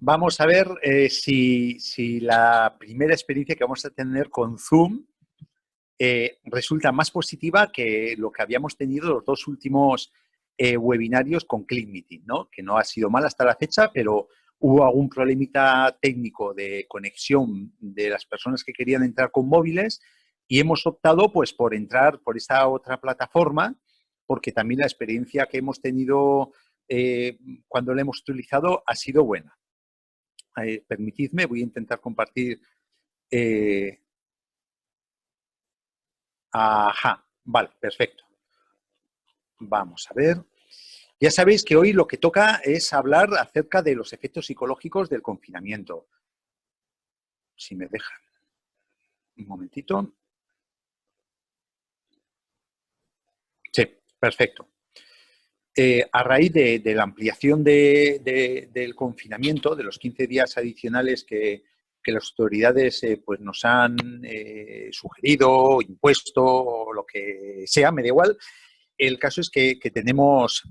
Vamos a ver si la primera experiencia que vamos a tener con Zoom resulta más positiva que lo que habíamos tenido los dos últimos webinarios con ClickMeeting, ¿no? Que no ha sido mal hasta la fecha, pero hubo algún problemita técnico de conexión de las personas que querían entrar con móviles y hemos optado pues por entrar por esta otra plataforma, porque también la experiencia que hemos tenido cuando la hemos utilizado ha sido buena. Permitidme, voy a intentar compartir. Ajá, vale, perfecto. Vamos a ver. Ya sabéis que hoy lo que toca es hablar acerca de los efectos psicológicos del confinamiento. Si me dejan un momentito. Sí, perfecto. A raíz de la ampliación del confinamiento, de los 15 días adicionales que las autoridades pues nos han sugerido, impuesto, o lo que sea, me da igual, el caso es que tenemos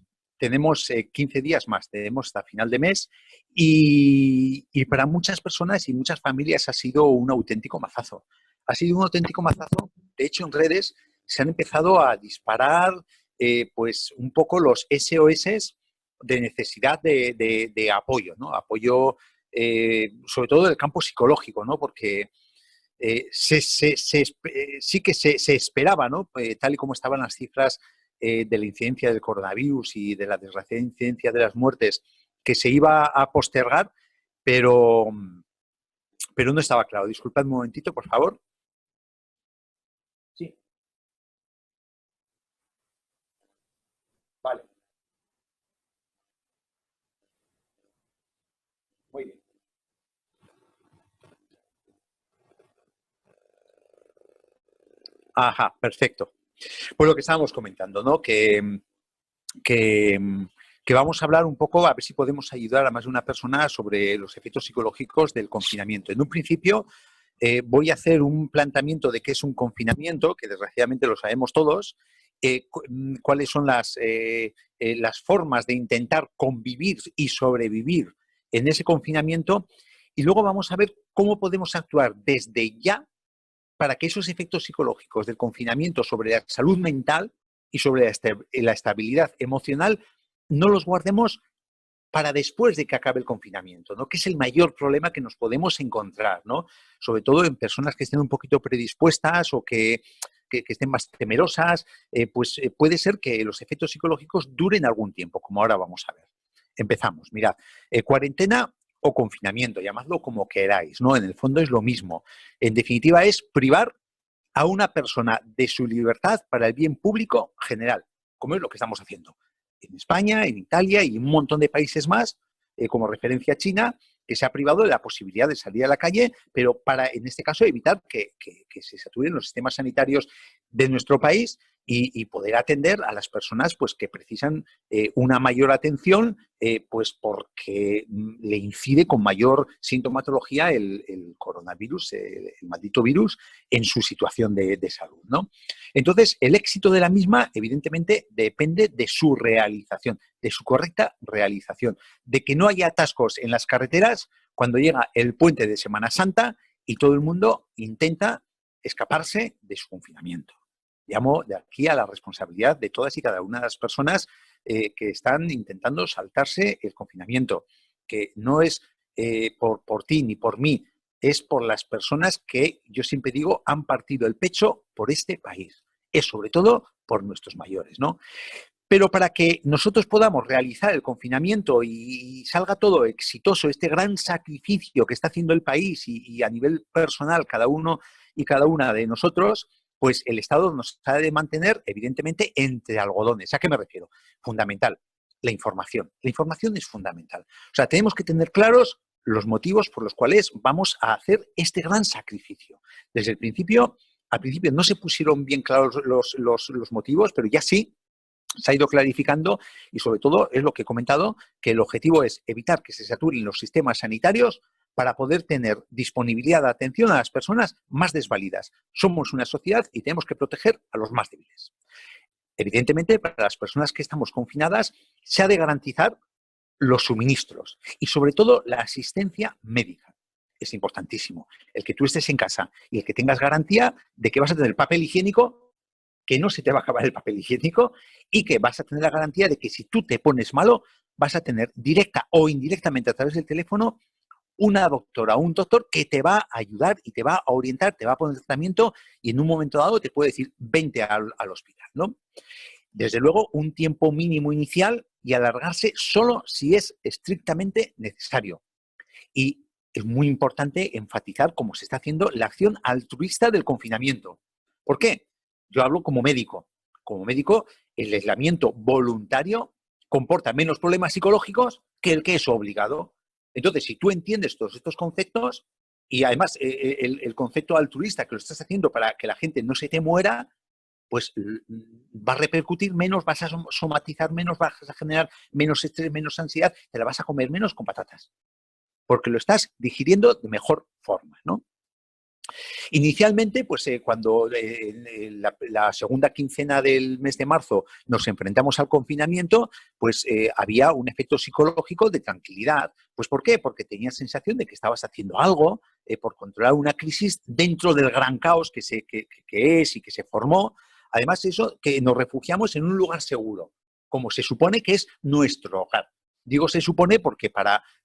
15 días más, tenemos hasta final de mes y para muchas personas y muchas familias ha sido un auténtico mazazo. Ha sido un auténtico mazazo. De hecho, en redes se han empezado a disparar pues un poco los SOS de necesidad de apoyo, ¿no? Apoyo sobre todo del campo psicológico, ¿no? Porque sí que se esperaba, ¿no? Tal y como estaban las cifras de la incidencia del coronavirus y de la desgraciada incidencia de las muertes, que se iba a postergar, pero no estaba claro. Disculpad un momentito, por favor. Sí. Vale. Muy bien. Ajá, perfecto. Pues lo que estábamos comentando, ¿no? Que, que vamos a hablar un poco, a ver si podemos ayudar a más de una persona sobre los efectos psicológicos del confinamiento. En un principio, voy a hacer un planteamiento de qué es un confinamiento, que desgraciadamente lo sabemos todos, cuáles son las formas de intentar convivir y sobrevivir en ese confinamiento, y luego vamos a ver cómo podemos actuar desde ya para que esos efectos psicológicos del confinamiento sobre la salud mental y sobre la estabilidad emocional no los guardemos para después de que acabe el confinamiento, ¿no? Que es el mayor problema que nos podemos encontrar, ¿no? Sobre todo en personas que estén un poquito predispuestas o que estén más temerosas, pues puede ser que los efectos psicológicos duren algún tiempo, como ahora vamos a ver. Empezamos. Mirad, cuarentena o confinamiento, llamadlo como queráis, ¿no? En el fondo es lo mismo. En definitiva, es privar a una persona de su libertad para el bien público general, como es lo que estamos haciendo en España, en Italia y un montón de países más, como referencia a China, que se ha privado de la posibilidad de salir a la calle, pero para, en este caso, evitar que se saturen los sistemas sanitarios de nuestro país y poder atender a las personas pues, que precisan una mayor atención, pues porque le incide con mayor sintomatología el coronavirus, el maldito virus, en su situación de salud, ¿no? Entonces, el éxito de la misma, evidentemente, depende de su realización, de su correcta realización, de que no haya atascos en las carreteras cuando llega el puente de Semana Santa y todo el mundo intenta escaparse de su confinamiento. Llamo de aquí a la responsabilidad de todas y cada una de las personas que están intentando saltarse el confinamiento, que no es por ti ni por mí, es por las personas que, yo siempre digo, han partido el pecho por este país. Es sobre todo por nuestros mayores, ¿no? Pero para que nosotros podamos realizar el confinamiento y salga todo exitoso, este gran sacrificio que está haciendo el país y a nivel personal cada uno y cada una de nosotros, pues el Estado nos ha de mantener, evidentemente, entre algodones. ¿A qué me refiero? Fundamental, la información. La información es fundamental. O sea, tenemos que tener claros los motivos por los cuales vamos a hacer este gran sacrificio. Desde el principio, al principio no se pusieron bien claros los motivos, pero ya sí se ha ido clarificando y sobre todo es lo que he comentado, que el objetivo es evitar que se saturen los sistemas sanitarios para poder tener disponibilidad de atención a las personas más desvalidas. Somos una sociedad y tenemos que proteger a los más débiles. Evidentemente, para las personas que estamos confinadas, se ha de garantizar los suministros y sobre todo la asistencia médica. Es importantísimo. El que tú estés en casa y el que tengas garantía de que vas a tener papel higiénico, que no se te va a acabar el papel higiénico y que vas a tener la garantía de que si tú te pones malo, vas a tener directa o indirectamente a través del teléfono una doctora o un doctor que te va a ayudar y te va a orientar, te va a poner tratamiento y en un momento dado te puede decir vente al hospital, ¿no? Desde luego, un tiempo mínimo inicial y alargarse solo si es estrictamente necesario. Y es muy importante enfatizar, como se está haciendo, la acción altruista del confinamiento. ¿Por qué? Yo hablo como médico. Como médico, el aislamiento voluntario comporta menos problemas psicológicos que el que es obligado. Entonces, si tú entiendes todos estos conceptos y además el concepto altruista que lo estás haciendo para que la gente no se te muera, pues va a repercutir menos, vas a somatizar menos, vas a generar menos estrés, menos ansiedad, te la vas a comer menos con patatas, porque lo estás digiriendo de mejor forma, ¿no? Inicialmente, pues cuando la segunda quincena del mes de marzo nos enfrentamos al confinamiento, pues había un efecto psicológico de tranquilidad. Pues ¿por qué? Porque tenías sensación de que estabas haciendo algo por controlar una crisis dentro del gran caos que es y que se formó. Además, eso, que nos refugiamos en un lugar seguro, como se supone que es nuestro hogar. Digo se supone porque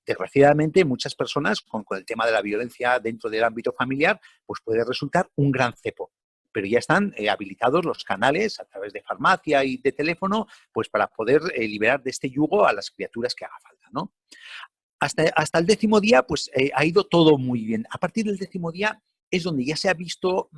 desgraciadamente, muchas personas con el tema de la violencia dentro del ámbito familiar, pues puede resultar un gran cepo. Pero ya están habilitados los canales a través de farmacia y de teléfono, pues para poder liberar de este yugo a las criaturas que haga falta, ¿no? Hasta el 10.º día, pues ha ido todo muy bien. A partir del 10.º día es donde ya se ha visto,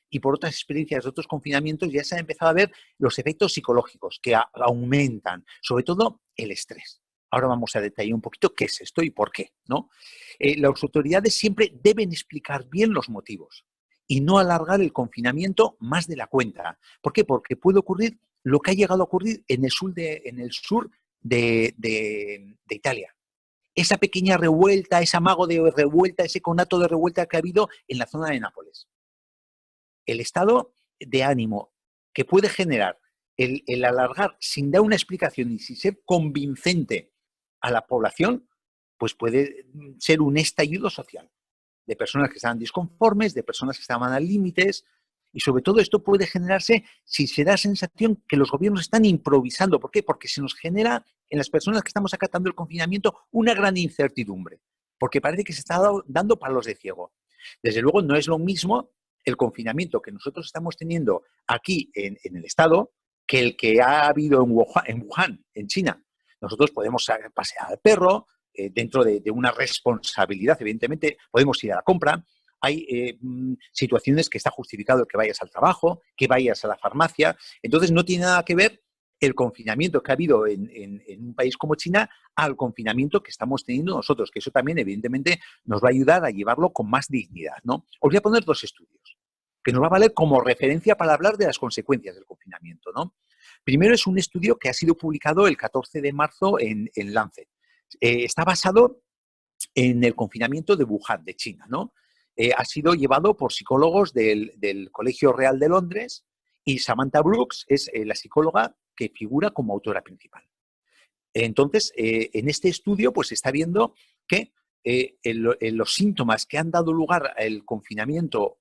y por otras experiencias de otros confinamientos, ya se ha empezado a ver los efectos psicológicos que aumentan, sobre todo el estrés. Ahora vamos a detallar un poquito qué es esto y por qué, ¿no? Las autoridades siempre deben explicar bien los motivos y no alargar el confinamiento más de la cuenta. ¿Por qué? Porque puede ocurrir lo que ha llegado a ocurrir en el sur de Italia. Esa pequeña revuelta, ese amago de revuelta, ese conato de revuelta que ha habido en la zona de Nápoles. El estado de ánimo que puede generar el alargar sin dar una explicación y sin ser convincente a la población, pues puede ser un estallido social de personas que estaban disconformes, de personas que estaban al límites, y sobre todo esto puede generarse si se da sensación que los gobiernos están improvisando. ¿Por qué? Porque se nos genera en las personas que estamos acatando el confinamiento una gran incertidumbre, porque parece que se está dando palos de ciego. Desde luego no es lo mismo el confinamiento que nosotros estamos teniendo aquí en el Estado que el que ha habido en Wuhan, en China. Nosotros podemos pasear al perro, dentro de una responsabilidad, evidentemente, podemos ir a la compra. Hay situaciones que está justificado que vayas al trabajo, que vayas a la farmacia. Entonces, no tiene nada que ver el confinamiento que ha habido en un país como China al confinamiento que estamos teniendo nosotros, que eso también, evidentemente, nos va a ayudar a llevarlo con más dignidad, ¿no? Os voy a poner 2 estudios que nos va a valer como referencia para hablar de las consecuencias del confinamiento, ¿no? Primero es un estudio que ha sido publicado el 14 de marzo en Lancet. Está basado en el confinamiento de Wuhan, de China, ¿no? Ha sido llevado por psicólogos del Colegio Real de Londres y Samantha Brooks es la psicóloga que figura como autora principal. Entonces, en este estudio, pues se está viendo que en los síntomas que han dado lugar al confinamiento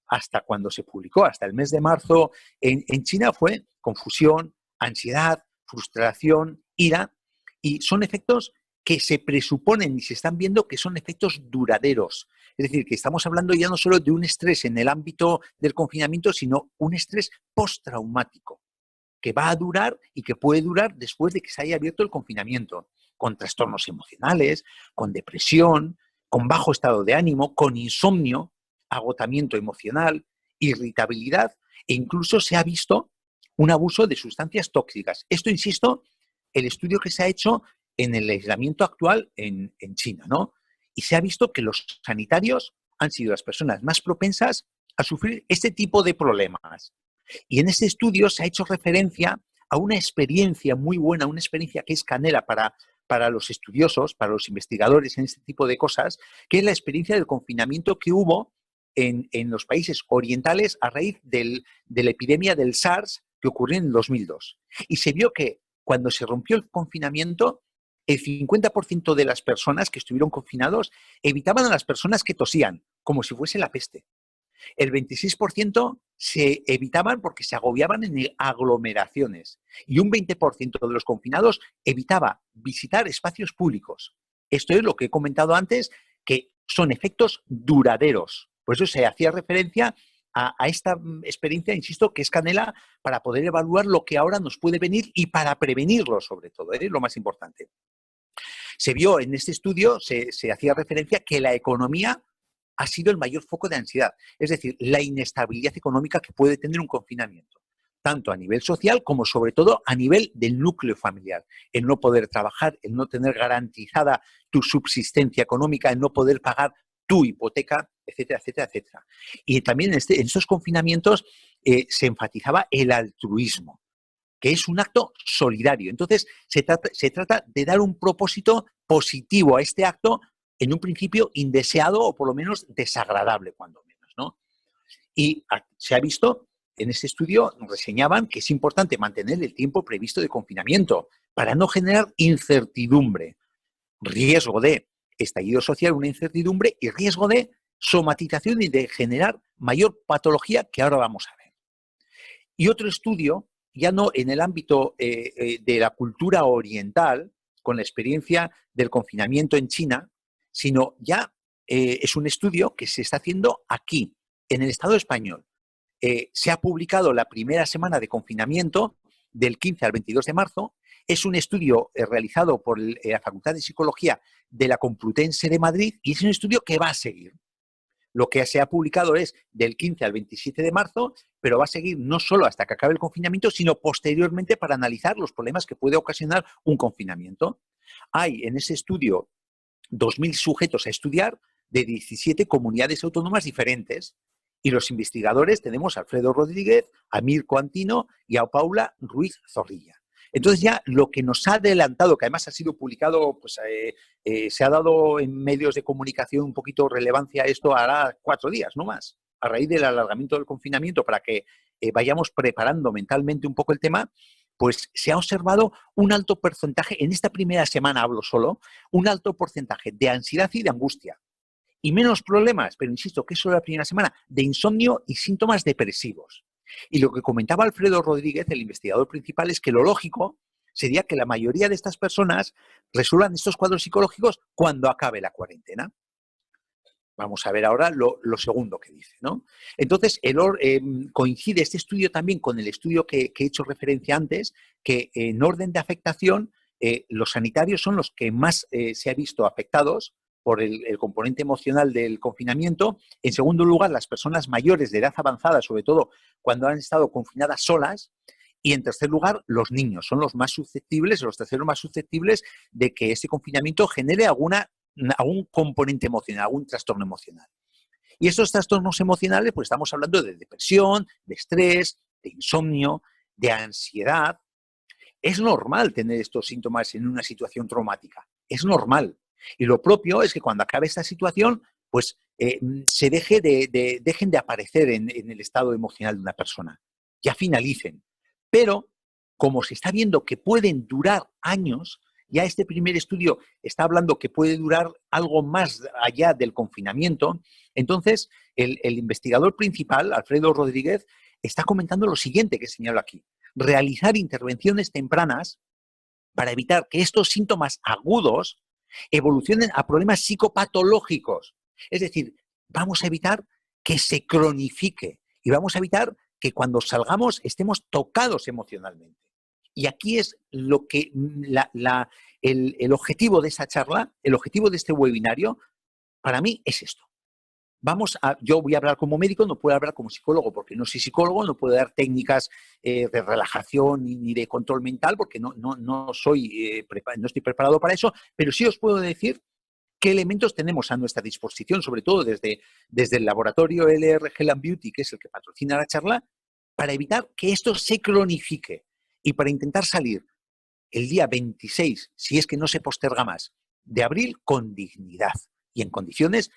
hasta cuando se publicó, hasta el mes de marzo, en China fue confusión, ansiedad, frustración, ira, y son efectos que se presuponen y se están viendo que son efectos duraderos. Es decir, que estamos hablando ya no solo de un estrés en el ámbito del confinamiento, sino un estrés postraumático que va a durar y que puede durar después de que se haya abierto el confinamiento, con trastornos emocionales, con depresión, con bajo estado de ánimo, con insomnio, agotamiento emocional, irritabilidad e incluso se ha visto un abuso de sustancias tóxicas. Esto, insisto, el estudio que se ha hecho en el aislamiento actual en China, ¿no? Y se ha visto que los sanitarios han sido las personas más propensas a sufrir este tipo de problemas. Y en este estudio se ha hecho referencia a una experiencia muy buena, una experiencia que es canela para los estudiosos, para los investigadores en este tipo de cosas, que es la experiencia del confinamiento que hubo en los países orientales a raíz de la epidemia del SARS que ocurrió en el 2002. Y se vio que cuando se rompió el confinamiento, el 50% de las personas que estuvieron confinados evitaban a las personas que tosían, como si fuese la peste. El 26% se evitaban porque se agobiaban en aglomeraciones y un 20% de los confinados evitaba visitar espacios públicos. Esto es lo que he comentado antes, que son efectos duraderos. Por eso se hacía referencia a esta experiencia, insisto, que es canela para poder evaluar lo que ahora nos puede venir y para prevenirlo, sobre todo, ¿eh? Lo más importante. Se vio en este estudio, se hacía referencia que la economía ha sido el mayor foco de ansiedad, es decir, la inestabilidad económica que puede tener un confinamiento, tanto a nivel social como sobre todo a nivel del núcleo familiar, el no poder trabajar, el no tener garantizada tu subsistencia económica, el no poder pagar tu hipoteca, etcétera, etcétera, etcétera. Y también en estos confinamientos se enfatizaba el altruismo, que es un acto solidario. Entonces, se trata de dar un propósito positivo a este acto, en un principio indeseado o por lo menos desagradable, cuando menos, ¿no? Y se ha visto, en ese estudio reseñaban que es importante mantener el tiempo previsto de confinamiento para no generar incertidumbre, riesgo de estallido social, una incertidumbre y riesgo de somatización y de generar mayor patología que ahora vamos a ver. Y otro estudio, ya no en el ámbito de la cultura oriental, con la experiencia del confinamiento en China, sino ya es un estudio que se está haciendo aquí, en el Estado español. Se ha publicado la primera semana de confinamiento del 15 al 22 de marzo. Es un estudio realizado por la Facultad de Psicología de la Complutense de Madrid y es un estudio que va a seguir. Lo que se ha publicado es del 15 al 27 de marzo, pero va a seguir no solo hasta que acabe el confinamiento, sino posteriormente para analizar los problemas que puede ocasionar un confinamiento. Hay en ese estudio 2.000 sujetos a estudiar de 17 comunidades autónomas diferentes. Y los investigadores tenemos a Alfredo Rodríguez, a Mirko Antino y a Paula Ruiz Zorrilla. Entonces ya lo que nos ha adelantado, que además ha sido publicado, pues se ha dado en medios de comunicación un poquito relevancia a esto, hará 4 días, no más, a raíz del alargamiento del confinamiento, para que vayamos preparando mentalmente un poco el tema, pues se ha observado un alto porcentaje, en esta primera semana hablo solo, un alto porcentaje de ansiedad y de angustia. Y menos problemas, pero insisto que es solo la primera semana, de insomnio y síntomas depresivos. Y lo que comentaba Alfredo Rodríguez, el investigador principal, es que lo lógico sería que la mayoría de estas personas resuelvan estos cuadros psicológicos cuando acabe la cuarentena. Vamos a ver ahora lo segundo que dice, ¿no? Entonces, coincide este estudio también con el estudio que he hecho referencia antes, que en orden de afectación, los sanitarios son los que más se ha visto afectados por el componente emocional del confinamiento. En segundo lugar, las personas mayores de edad avanzada, sobre todo cuando han estado confinadas solas. Y en tercer lugar, los niños son los más susceptibles, los terceros más susceptibles de que este confinamiento genere algún componente emocional, algún trastorno emocional. Y estos trastornos emocionales, pues estamos hablando de depresión, de estrés, de insomnio, de ansiedad. Es normal tener estos síntomas en una situación traumática, es normal. Y lo propio es que cuando acabe esta situación, pues dejen de aparecer en el estado emocional de una persona, ya finalicen. Pero como se está viendo que pueden durar años, ya este primer estudio está hablando que puede durar algo más allá del confinamiento, entonces el investigador principal, Alfredo Rodríguez, está comentando lo siguiente que señalo aquí: realizar intervenciones tempranas para evitar que estos síntomas agudos evolucionen a problemas psicopatológicos. Es decir, vamos a evitar que se cronifique y vamos a evitar que cuando salgamos estemos tocados emocionalmente. Y aquí es lo que el objetivo de esa charla, el objetivo de este webinario, para mí es esto. Yo voy a hablar como médico, no puedo hablar como psicólogo, porque no soy psicólogo, no puedo dar técnicas de relajación ni de control mental, porque no estoy preparado para eso, pero sí os puedo decir qué elementos tenemos a nuestra disposición, sobre todo desde el laboratorio LR Health and Beauty, que es el que patrocina la charla, para evitar que esto se cronifique y para intentar salir el día 26, si es que no se posterga más, de abril, con dignidad y en condiciones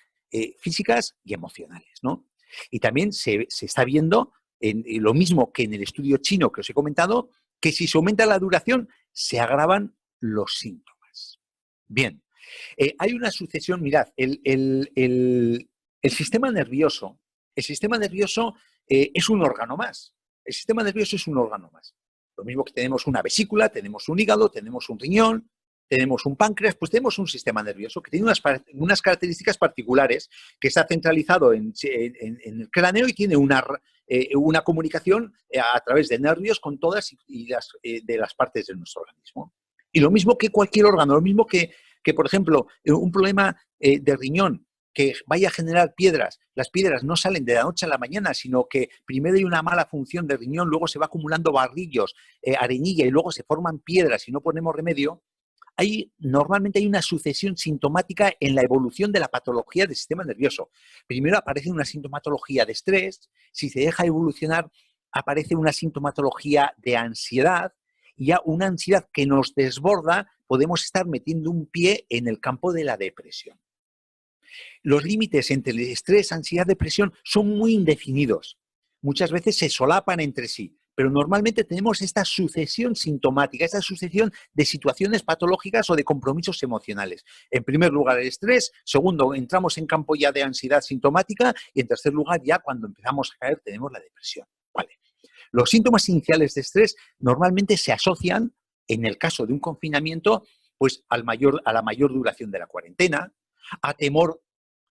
físicas y emocionales, ¿no? Y también se está viendo lo mismo que en el estudio chino que os he comentado, que si se aumenta la duración, se agravan los síntomas. Bien. Hay una sucesión, mirad, el sistema nervioso, es un órgano más. El sistema nervioso es un órgano más. Lo mismo que tenemos una vesícula, tenemos un hígado, tenemos un riñón, tenemos un páncreas, pues tenemos un sistema nervioso que tiene unas características particulares, que está centralizado en el cráneo y tiene una comunicación a través de nervios con todas de las partes de nuestro organismo. Y lo mismo que cualquier órgano, lo mismo que por ejemplo, un problema de riñón que vaya a generar piedras. Las piedras no salen de la noche a la mañana, sino que primero hay una mala función de riñón, luego se va acumulando barrillos, arenilla y luego se forman piedras y no ponemos remedio. Normalmente hay una sucesión sintomática en la evolución de la patología del sistema nervioso. Primero aparece una sintomatología de estrés, si se deja evolucionar aparece una sintomatología de ansiedad, y ya una ansiedad que nos desborda, podemos estar metiendo un pie en el campo de la depresión. Los límites entre el estrés, ansiedad, depresión son muy indefinidos. Muchas veces se solapan entre sí, pero normalmente tenemos esta sucesión sintomática, esta sucesión de situaciones patológicas o de compromisos emocionales. En primer lugar, el estrés. Segundo, entramos en campo ya de ansiedad sintomática. Y en tercer lugar, ya cuando empezamos a caer, tenemos la depresión. Vale. Los síntomas iniciales de estrés normalmente se asocian, en el caso de un confinamiento, pues a la mayor duración de la cuarentena, a temor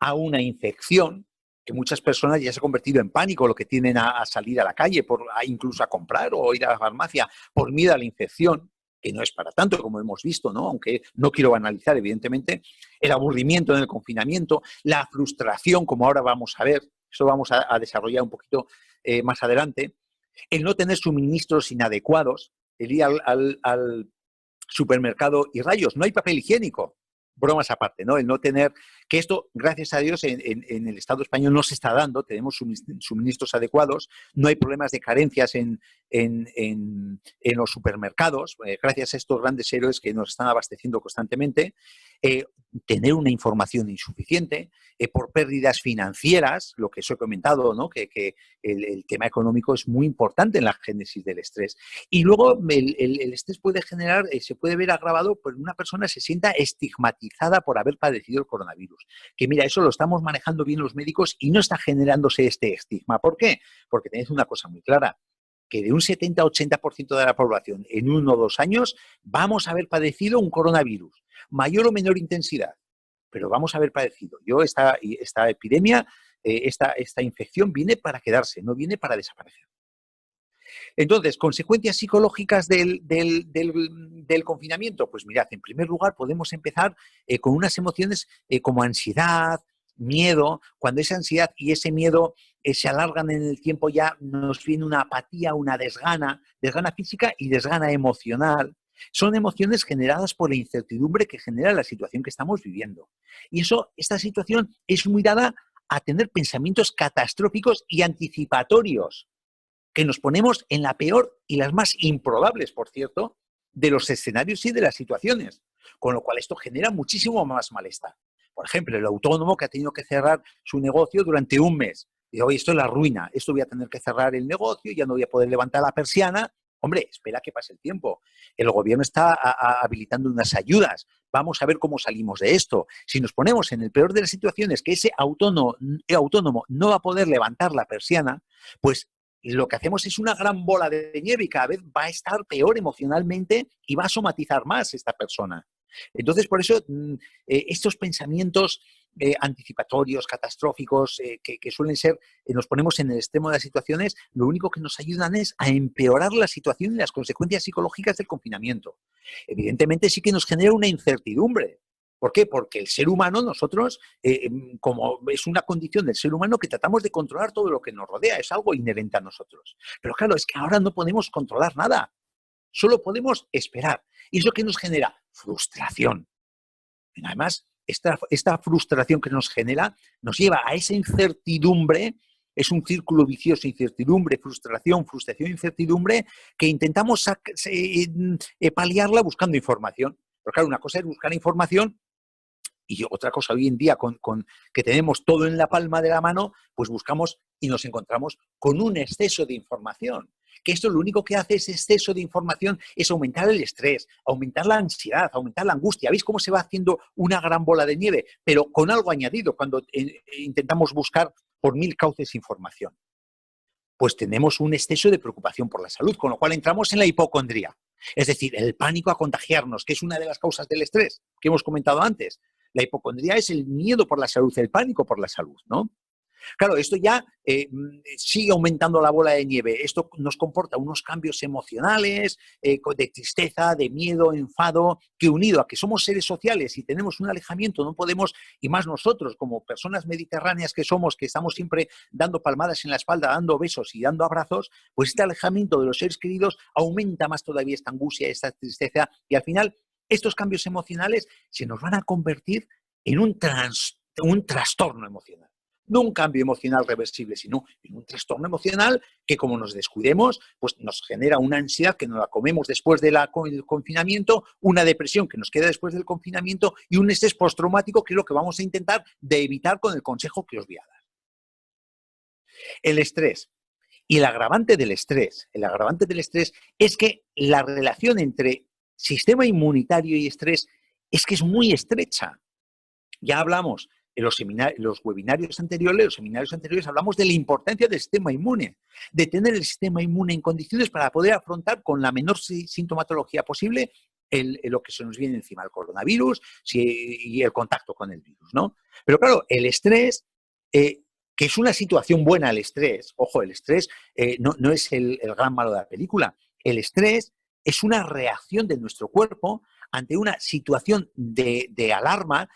a una infección, que muchas personas ya se ha convertido en pánico, lo que tienden a salir a la calle, incluso a comprar o ir a la farmacia por miedo a la infección, que no es para tanto, como hemos visto, ¿no? Aunque no quiero banalizar, evidentemente, el aburrimiento en el confinamiento, la frustración, como ahora vamos a ver, eso vamos a desarrollar un poquito más adelante, el no tener suministros inadecuados, el ir al supermercado y rayos, no hay papel higiénico. Bromas aparte, ¿no? El no tener, que esto, gracias a Dios, en el Estado español no se está dando, tenemos suministros adecuados, no hay problemas de carencias en los supermercados, gracias a estos grandes héroes que nos están abasteciendo constantemente, tener una información insuficiente, por pérdidas financieras, lo que os he comentado, ¿no? Que el tema económico es muy importante en la génesis del estrés. Y luego el estrés puede generar, se puede ver agravado por una persona se sienta estigmatizada por haber padecido el coronavirus. Que mira, eso lo estamos manejando bien los médicos y no está generándose este estigma. ¿Por qué? Porque tenéis una cosa muy clara, que de un 70-80% de la población en 1 o 2 años vamos a haber padecido un coronavirus, mayor o menor intensidad, pero vamos a haber padecido. Esta epidemia, esta infección viene para quedarse, no viene para desaparecer. Entonces, consecuencias psicológicas del confinamiento. Pues mirad, en primer lugar podemos empezar con unas emociones como ansiedad, miedo. Cuando esa ansiedad y ese miedo se alargan en el tiempo, ya nos viene una apatía, una desgana física y desgana emocional. Son emociones generadas por la incertidumbre que genera la situación que estamos viviendo. Y esta situación es muy dada a tener pensamientos catastróficos y anticipatorios, que nos ponemos en la peor y las más improbables, por cierto, de los escenarios y de las situaciones. Con lo cual esto genera muchísimo más malestar. Por ejemplo, el autónomo que ha tenido que cerrar su negocio durante 1 mes. Dice, oye, esto es la ruina, esto voy a tener que cerrar el negocio, ya no voy a poder levantar la persiana. Hombre, espera que pase el tiempo. El gobierno está habilitando unas ayudas. Vamos a ver cómo salimos de esto. Si nos ponemos en el peor de las situaciones, que ese autónomo no va a poder levantar la persiana, pues lo que hacemos es una gran bola de nieve y cada vez va a estar peor emocionalmente y va a somatizar más esta persona. Entonces, por eso, estos pensamientos anticipatorios, catastróficos, que suelen ser, nos ponemos en el extremo de las situaciones, lo único que nos ayudan es a empeorar la situación y las consecuencias psicológicas del confinamiento. Evidentemente sí que nos genera una incertidumbre. ¿Por qué? Porque el ser humano, nosotros, como es una condición del ser humano que tratamos de controlar todo lo que nos rodea, es algo inherente a nosotros. Pero claro, es que ahora no podemos controlar nada, solo podemos esperar. ¿Y eso qué nos genera? Frustración. Y además, esta frustración que nos genera nos lleva a esa incertidumbre, es un círculo vicioso, incertidumbre, frustración, incertidumbre, que intentamos paliarla buscando información. Pero claro, una cosa es buscar información y otra cosa hoy en día, que tenemos todo en la palma de la mano, pues buscamos y nos encontramos con un exceso de información. que esto lo único que hace, ese exceso de información, es aumentar el estrés, aumentar la ansiedad, aumentar la angustia. ¿Veis cómo se va haciendo una gran bola de nieve? Pero con algo añadido cuando intentamos buscar por mil cauces información. Pues tenemos un exceso de preocupación por la salud, con lo cual entramos en la hipocondría. Es decir, el pánico a contagiarnos, que es una de las causas del estrés que hemos comentado antes. La hipocondría es el miedo por la salud, el pánico por la salud, ¿no? Claro, esto ya sigue aumentando la bola de nieve. Esto nos comporta unos cambios emocionales, de tristeza, de miedo, enfado, que unido a que somos seres sociales y tenemos un alejamiento, no podemos, y más nosotros como personas mediterráneas que somos, que estamos siempre dando palmadas en la espalda, dando besos y dando abrazos, pues este alejamiento de los seres queridos aumenta más todavía esta angustia, esta tristeza, y al final estos cambios emocionales se nos van a convertir en un trastorno emocional. No un cambio emocional reversible, sino en un trastorno emocional que, como nos descuidemos, pues nos genera una ansiedad que nos la comemos después del confinamiento, una depresión que nos queda después del confinamiento y un estrés postraumático, que es lo que vamos a intentar de evitar con el consejo que os voy a dar. El estrés. Y el agravante del estrés es que la relación entre sistema inmunitario y estrés es que es muy estrecha. Ya hablamos en los seminarios anteriores hablamos de la importancia del sistema inmune, de tener el sistema inmune en condiciones para poder afrontar con la menor sintomatología posible lo que se nos viene encima, el coronavirus y el contacto con el virus, ¿no? Pero claro, el estrés, que es una situación buena el estrés, ojo, el estrés no es el gran malo de la película, el estrés es una reacción de nuestro cuerpo ante una situación de alarma,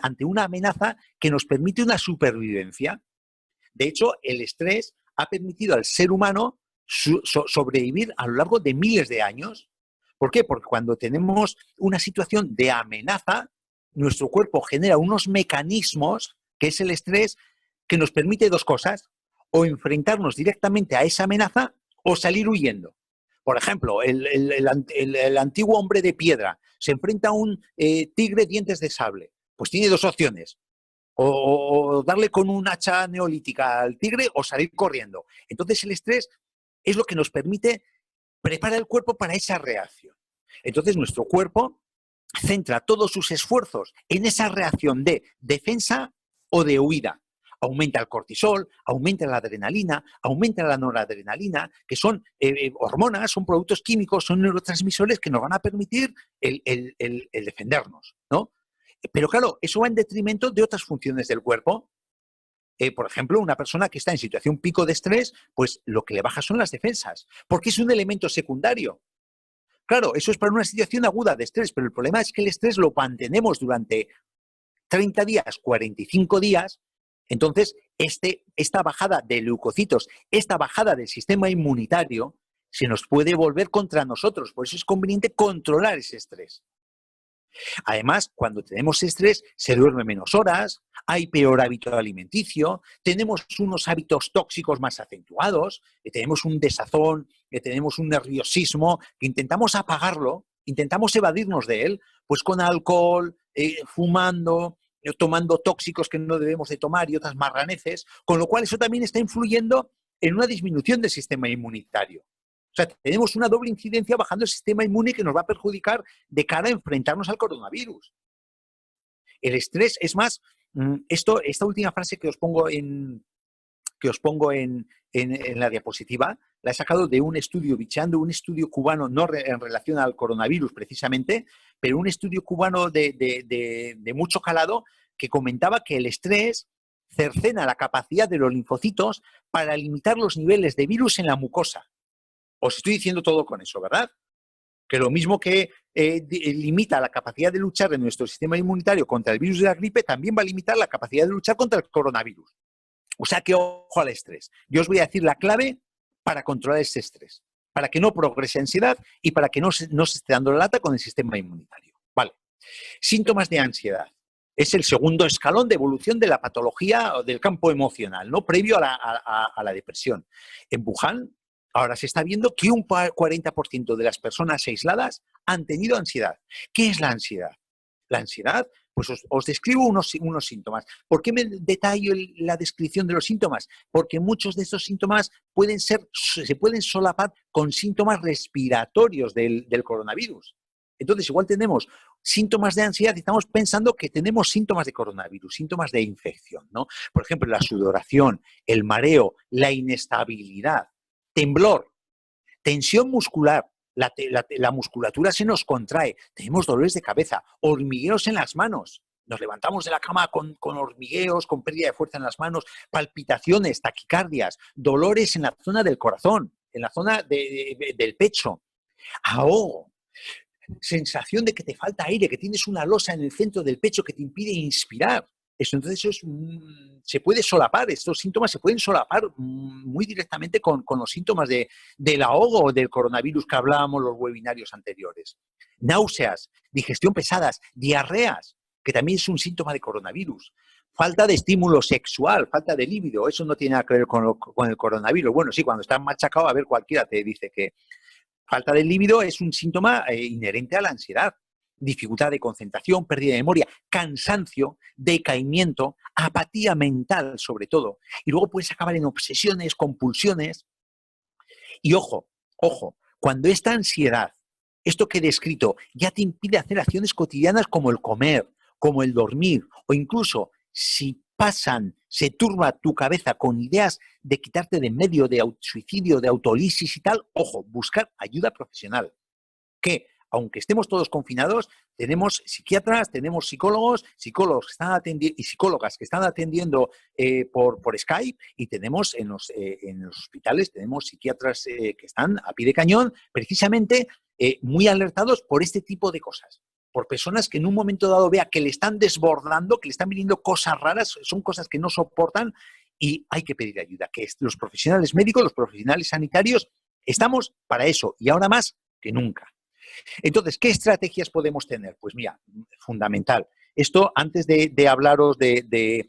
ante una amenaza que nos permite una supervivencia. De hecho, el estrés ha permitido al ser humano sobrevivir a lo largo de miles de años. ¿Por qué? Porque cuando tenemos una situación de amenaza, nuestro cuerpo genera unos mecanismos, que es el estrés, que nos permite dos cosas: o enfrentarnos directamente a esa amenaza o salir huyendo. Por ejemplo, el antiguo hombre de piedra se enfrenta a un tigre dientes de sable. Pues tiene dos opciones: o darle con un hacha neolítica al tigre o salir corriendo. Entonces el estrés es lo que nos permite preparar el cuerpo para esa reacción. Entonces nuestro cuerpo centra todos sus esfuerzos en esa reacción de defensa o de huida. Aumenta el cortisol, aumenta la adrenalina, aumenta la noradrenalina, que son hormonas, son productos químicos, son neurotransmisores que nos van a permitir el defendernos, ¿no? Pero claro, eso va en detrimento de otras funciones del cuerpo. Por ejemplo, una persona que está en situación pico de estrés, pues lo que le baja son las defensas, porque es un elemento secundario. Claro, eso es para una situación aguda de estrés, pero el problema es que el estrés lo mantenemos durante 30 días, 45 días, entonces esta bajada de leucocitos, esta bajada del sistema inmunitario, se nos puede volver contra nosotros. Por eso es conveniente controlar ese estrés. Además, cuando tenemos estrés, se duerme menos horas, hay peor hábito alimenticio, tenemos unos hábitos tóxicos más acentuados, tenemos un desazón, tenemos un nerviosismo, que intentamos apagarlo, intentamos evadirnos de él, pues con alcohol, fumando, tomando tóxicos que no debemos de tomar y otras marraneces, con lo cual eso también está influyendo en una disminución del sistema inmunitario. O sea, tenemos una doble incidencia bajando el sistema inmune que nos va a perjudicar de cara a enfrentarnos al coronavirus. El estrés es más, esta última frase que os pongo en la diapositiva, la he sacado de un estudio, bicheando un estudio cubano, no en relación al coronavirus precisamente, pero un estudio cubano de mucho calado, que comentaba que el estrés cercena la capacidad de los linfocitos para limitar los niveles de virus en la mucosa. Os estoy diciendo todo con eso, ¿verdad? Que lo mismo que limita la capacidad de luchar de nuestro sistema inmunitario contra el virus de la gripe, también va a limitar la capacidad de luchar contra el coronavirus. O sea que ojo al estrés. Yo os voy a decir la clave para controlar este estrés, para que no progrese ansiedad y para que no se esté dando la lata con el sistema inmunitario. Vale. Síntomas de ansiedad. Es el segundo escalón de evolución de la patología del campo emocional, ¿no? Previo a la depresión. En Wuhan, ahora se está viendo que un 40% de las personas aisladas han tenido ansiedad. ¿Qué es la ansiedad? La ansiedad, Pues os describo unos síntomas. ¿Por qué me detallo la descripción de los síntomas? Porque muchos de estos síntomas se pueden solapar con síntomas respiratorios del coronavirus. Entonces, igual tenemos síntomas de ansiedad y estamos pensando que tenemos síntomas de coronavirus, síntomas de infección, ¿no? Por ejemplo, la sudoración, el mareo, la inestabilidad, temblor, tensión muscular. La musculatura se nos contrae, tenemos dolores de cabeza, hormigueos en las manos, nos levantamos de la cama con hormigueos, con pérdida de fuerza en las manos, palpitaciones, taquicardias, dolores en la zona del corazón, en la zona del pecho, ahogo, sensación de que te falta aire, que tienes una losa en el centro del pecho que te impide inspirar. Entonces, se puede solapar, estos síntomas se pueden solapar muy directamente con los síntomas del ahogo del coronavirus que hablábamos en los webinarios anteriores. Náuseas, digestión pesadas, diarreas, que también es un síntoma de coronavirus. Falta de estímulo sexual, falta de líbido, eso no tiene nada que ver con el coronavirus. Bueno, sí, cuando estás machacado, a ver, cualquiera te dice que falta de líbido es un síntoma inherente a la ansiedad. Dificultad de concentración, pérdida de memoria, cansancio, decaimiento, apatía mental sobre todo. Y luego puedes acabar en obsesiones, compulsiones. Y ojo, cuando esta ansiedad, esto que he descrito, ya te impide hacer acciones cotidianas como el comer, como el dormir, o incluso si se turba tu cabeza con ideas de quitarte de en medio, de suicidio, de autolisis y tal, ojo, buscar ayuda profesional. Que aunque estemos todos confinados, tenemos psiquiatras, tenemos psicólogos que están atendiendo y psicólogas que están atendiendo por Skype, y tenemos en los hospitales, tenemos psiquiatras que están a pie de cañón, precisamente muy alertados por este tipo de cosas. Por personas que en un momento dado vea que le están desbordando, que le están viniendo cosas raras, son cosas que no soportan y hay que pedir ayuda. Que los profesionales médicos, los profesionales sanitarios, estamos para eso y ahora más que nunca. Entonces, ¿qué estrategias podemos tener? Pues mira, fundamental. Esto, antes de hablaros de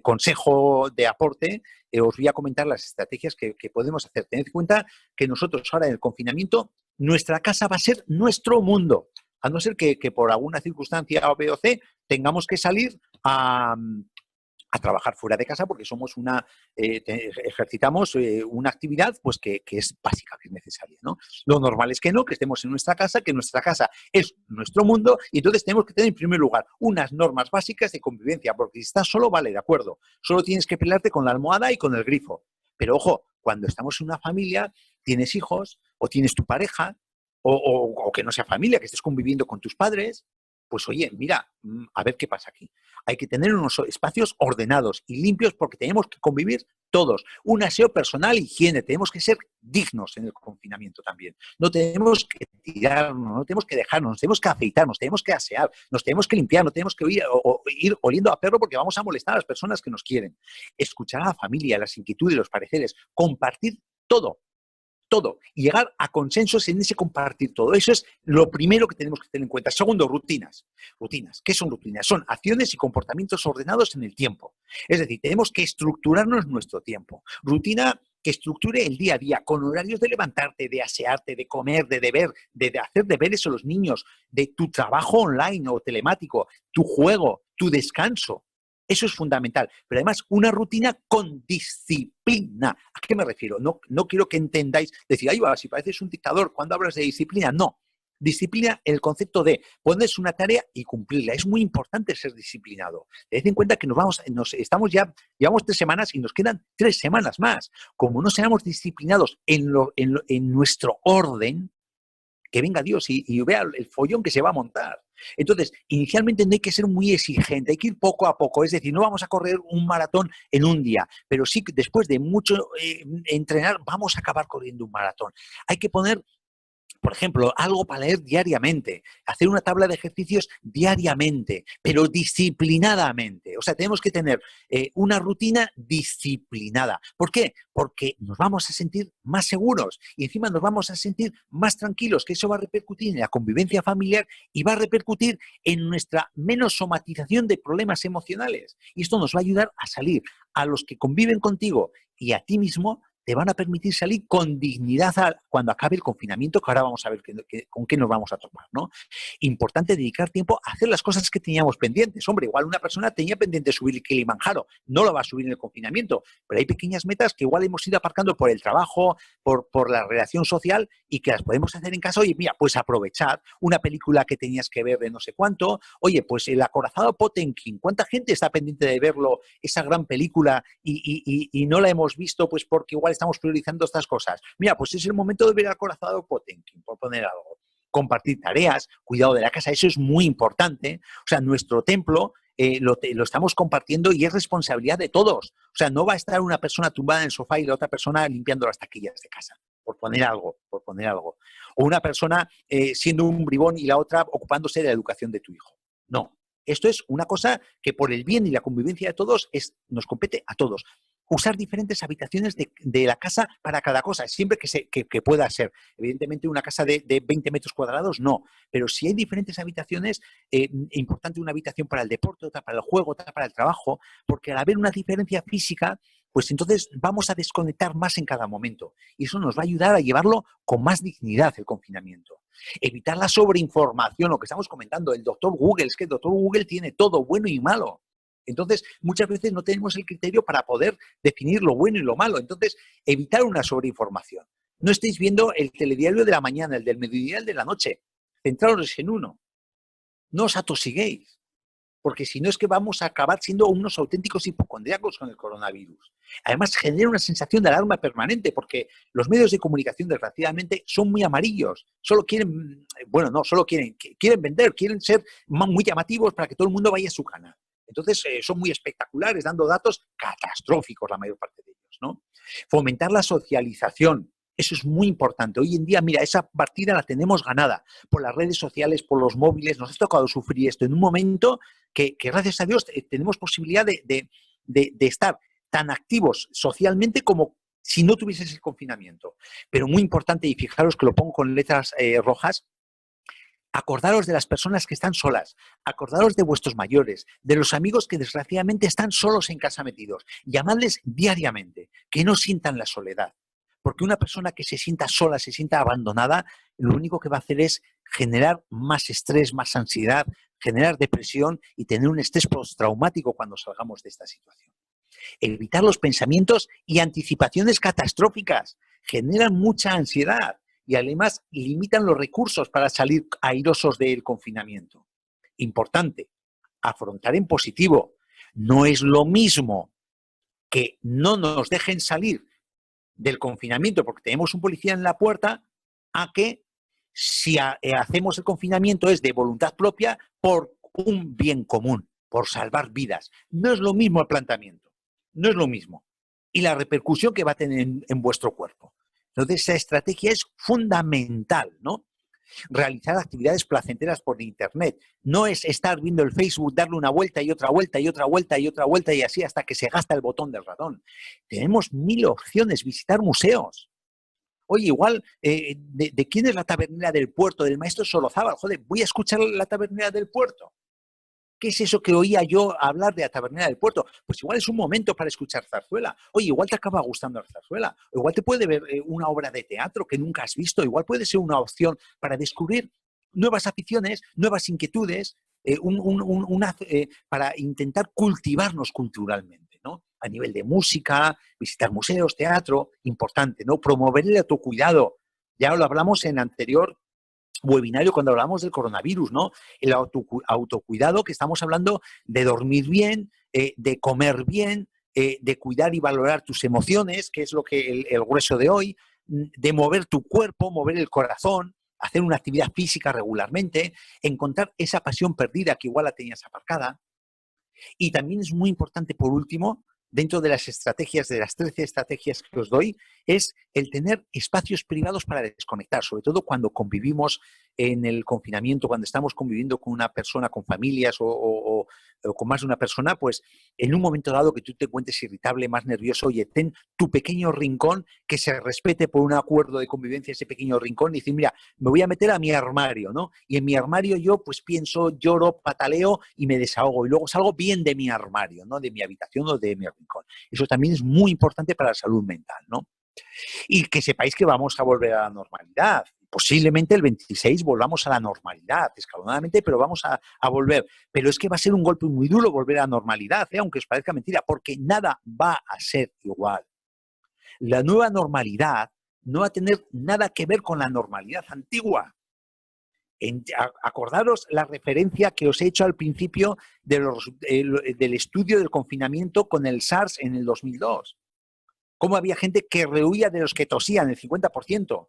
consejo, de aporte, os voy a comentar las estrategias que podemos hacer. Tened en cuenta que nosotros ahora en el confinamiento, nuestra casa va a ser nuestro mundo. A no ser que por alguna circunstancia O, B o C tengamos que salir a trabajar fuera de casa porque somos ejercitamos una actividad pues que es básica, que es necesaria, ¿no? Lo normal es que no, que estemos en nuestra casa, que nuestra casa es nuestro mundo y entonces tenemos que tener en primer lugar unas normas básicas de convivencia, porque si estás solo, vale, de acuerdo, solo tienes que pelearte con la almohada y con el grifo. Pero ojo, cuando estamos en una familia, tienes hijos o tienes tu pareja o que no sea familia, que estés conviviendo con tus padres, pues oye, mira, a ver qué pasa aquí. Hay que tener unos espacios ordenados y limpios porque tenemos que convivir todos. Un aseo personal, higiene, tenemos que ser dignos en el confinamiento también. No tenemos que tirarnos, no tenemos que dejarnos, nos tenemos que afeitar, nos tenemos que asear, nos tenemos que limpiar, no tenemos que ir oliendo a perro porque vamos a molestar a las personas que nos quieren. Escuchar a la familia, las inquietudes, los pareceres, compartir todo y llegar a consensos en ese compartir todo. Eso es lo primero que tenemos que tener en cuenta. Segundo, rutinas. ¿Qué son rutinas? Son acciones y comportamientos ordenados en el tiempo. Es decir, tenemos que estructurarnos nuestro tiempo. Rutina que estructure el día a día, con horarios de levantarte, de asearte, de comer, de deber, de hacer deberes a los niños, de tu trabajo online o telemático, tu juego, tu descanso. Eso es fundamental. Pero además, una rutina con disciplina. ¿A qué me refiero? No quiero que entendáis, decir, ay, va, si pareces un dictador cuando hablas de disciplina. No. Disciplina, el concepto de ponerse una tarea y cumplirla. Es muy importante ser disciplinado. Tened en cuenta que llevamos 3 semanas y nos quedan 3 semanas más. Como no seamos disciplinados en nuestro orden, que venga Dios y vea el follón que se va a montar. Entonces, inicialmente no hay que ser muy exigente, hay que ir poco a poco. Es decir, no vamos a correr un maratón en un día, pero sí que después de mucho entrenar vamos a acabar corriendo un maratón. Hay que poner, por ejemplo, algo para leer diariamente, hacer una tabla de ejercicios diariamente, pero disciplinadamente. O sea, tenemos que tener una rutina disciplinada. ¿Por qué? Porque nos vamos a sentir más seguros y encima nos vamos a sentir más tranquilos, que eso va a repercutir en la convivencia familiar y va a repercutir en nuestra menos somatización de problemas emocionales. Y esto nos va a ayudar a salir a los que conviven contigo y a ti mismo te van a permitir salir con dignidad cuando acabe el confinamiento, que ahora vamos a ver con qué nos vamos a topar, ¿no? Importante dedicar tiempo a hacer las cosas que teníamos pendientes. Hombre, igual una persona tenía pendiente subir el Kilimanjaro, no lo va a subir en el confinamiento, pero hay pequeñas metas que igual hemos ido aparcando por el trabajo, por la relación social y que las podemos hacer en casa. Oye, mira, pues aprovechar una película que tenías que ver de no sé cuánto. Oye, pues el acorazado Potemkin, ¿cuánta gente está pendiente de verlo, esa gran película, y no la hemos visto pues porque igual estamos priorizando estas cosas? Mira, pues es el momento de ver el acorazado Potemkin, por poner algo. Compartir tareas, cuidado de la casa, eso es muy importante. O sea, nuestro templo lo estamos compartiendo y es responsabilidad de todos. O sea, no va a estar una persona tumbada en el sofá y la otra persona limpiando las taquillas de casa, por poner algo, por poner algo. O una persona siendo un bribón y la otra ocupándose de la educación de tu hijo. No, esto es una cosa que por el bien y la convivencia de todos nos compete a todos. Usar diferentes habitaciones de la casa para cada cosa, siempre que pueda ser. Evidentemente, una casa de 20 metros cuadrados, no. Pero si hay diferentes habitaciones, importante una habitación para el deporte, otra para el juego, otra para el trabajo, porque al haber una diferencia física, pues entonces vamos a desconectar más en cada momento. Y eso nos va a ayudar a llevarlo con más dignidad el confinamiento. Evitar la sobreinformación, lo que estamos comentando, el doctor Google, es que el doctor Google tiene todo, bueno y malo. Entonces, muchas veces no tenemos el criterio para poder definir lo bueno y lo malo. Entonces, evitar una sobreinformación. No estéis viendo el telediario de la mañana, el del mediodía, el de la noche. Centraos en uno. No os atosiguéis, porque si no es que vamos a acabar siendo unos auténticos hipocondríacos con el coronavirus. Además, genera una sensación de alarma permanente, porque los medios de comunicación, desgraciadamente, son muy amarillos. Solo quieren, bueno, no, solo quieren vender, quieren ser muy llamativos para que todo el mundo vaya a su canal. Entonces, son muy espectaculares, dando datos catastróficos la mayor parte de ellos, ¿no? Fomentar la socialización. Eso es muy importante. Hoy en día, mira, esa partida la tenemos ganada por las redes sociales, por los móviles. Nos ha tocado sufrir esto en un momento que gracias a Dios, tenemos posibilidad de estar tan activos socialmente como si no tuvieses el confinamiento. Pero muy importante, y fijaros que lo pongo con letras rojas, acordaros de las personas que están solas, acordaros de vuestros mayores, de los amigos que desgraciadamente están solos en casa metidos. Llamadles diariamente, que no sientan la soledad. Porque una persona que se sienta sola, se sienta abandonada, lo único que va a hacer es generar más estrés, más ansiedad, generar depresión y tener un estrés postraumático cuando salgamos de esta situación. Evitar los pensamientos y anticipaciones catastróficas generan mucha ansiedad y además limitan los recursos para salir airosos del confinamiento. Importante, afrontar en positivo. No es lo mismo que no nos dejen salir del confinamiento porque tenemos un policía en la puerta a que si hacemos el confinamiento es de voluntad propia por un bien común, por salvar vidas. No es lo mismo el planteamiento, no es lo mismo. Y la repercusión que va a tener en vuestro cuerpo. Entonces, esa estrategia es fundamental, ¿no? Realizar actividades placenteras por internet. No es estar viendo el Facebook, darle una vuelta y otra vuelta y otra vuelta y otra vuelta y así hasta que se gasta el botón del ratón. Tenemos 1000 opciones, visitar museos. Oye, igual, ¿de quién es la tabernera del puerto? Del maestro Sorozábal. Joder, voy a escuchar la tabernera del puerto. ¿Qué es eso que oía yo hablar de la tabernera del puerto? Pues igual es un momento para escuchar zarzuela. Oye, igual te acaba gustando la zarzuela. O igual te puede ver una obra de teatro que nunca has visto. Igual puede ser una opción para descubrir nuevas aficiones, nuevas inquietudes, para intentar cultivarnos culturalmente, ¿no? A nivel de música, visitar museos, teatro, importante, ¿no? Promover el autocuidado. Ya lo hablamos en anterior webinario cuando hablamos del coronavirus, ¿no? El autocuidado, que estamos hablando de dormir bien, de comer bien, de cuidar y valorar tus emociones, que es lo que el grueso de hoy, de mover tu cuerpo, mover el corazón, hacer una actividad física regularmente, encontrar esa pasión perdida que igual la tenías aparcada. Y también es muy importante, por último, dentro de las estrategias, de las 13 estrategias que os doy, es el tener espacios privados para desconectar, sobre todo cuando convivimos en el confinamiento, cuando estamos conviviendo con una persona, con familias o con más de una persona, pues en un momento dado que tú te encuentres irritable, más nervioso, oye, ten tu pequeño rincón, que se respete por un acuerdo de convivencia ese pequeño rincón y decir, mira, me voy a meter a mi armario, ¿no? Y en mi armario yo pues pienso, lloro, pataleo y me desahogo y luego salgo bien de mi armario, ¿no? De mi habitación o de mi rincón. Eso también es muy importante para la salud mental, ¿no? Y que sepáis que vamos a volver a la normalidad. Posiblemente el 26 volvamos a la normalidad, escalonadamente, pero vamos a volver. Pero es que va a ser un golpe muy duro volver a la normalidad, aunque os parezca mentira, porque nada va a ser igual. La nueva normalidad no va a tener nada que ver con la normalidad antigua. Acordaros la referencia que os he hecho al principio del estudio del confinamiento con el SARS en el 2002. Cómo había gente que rehuía de los que tosían, el 50%.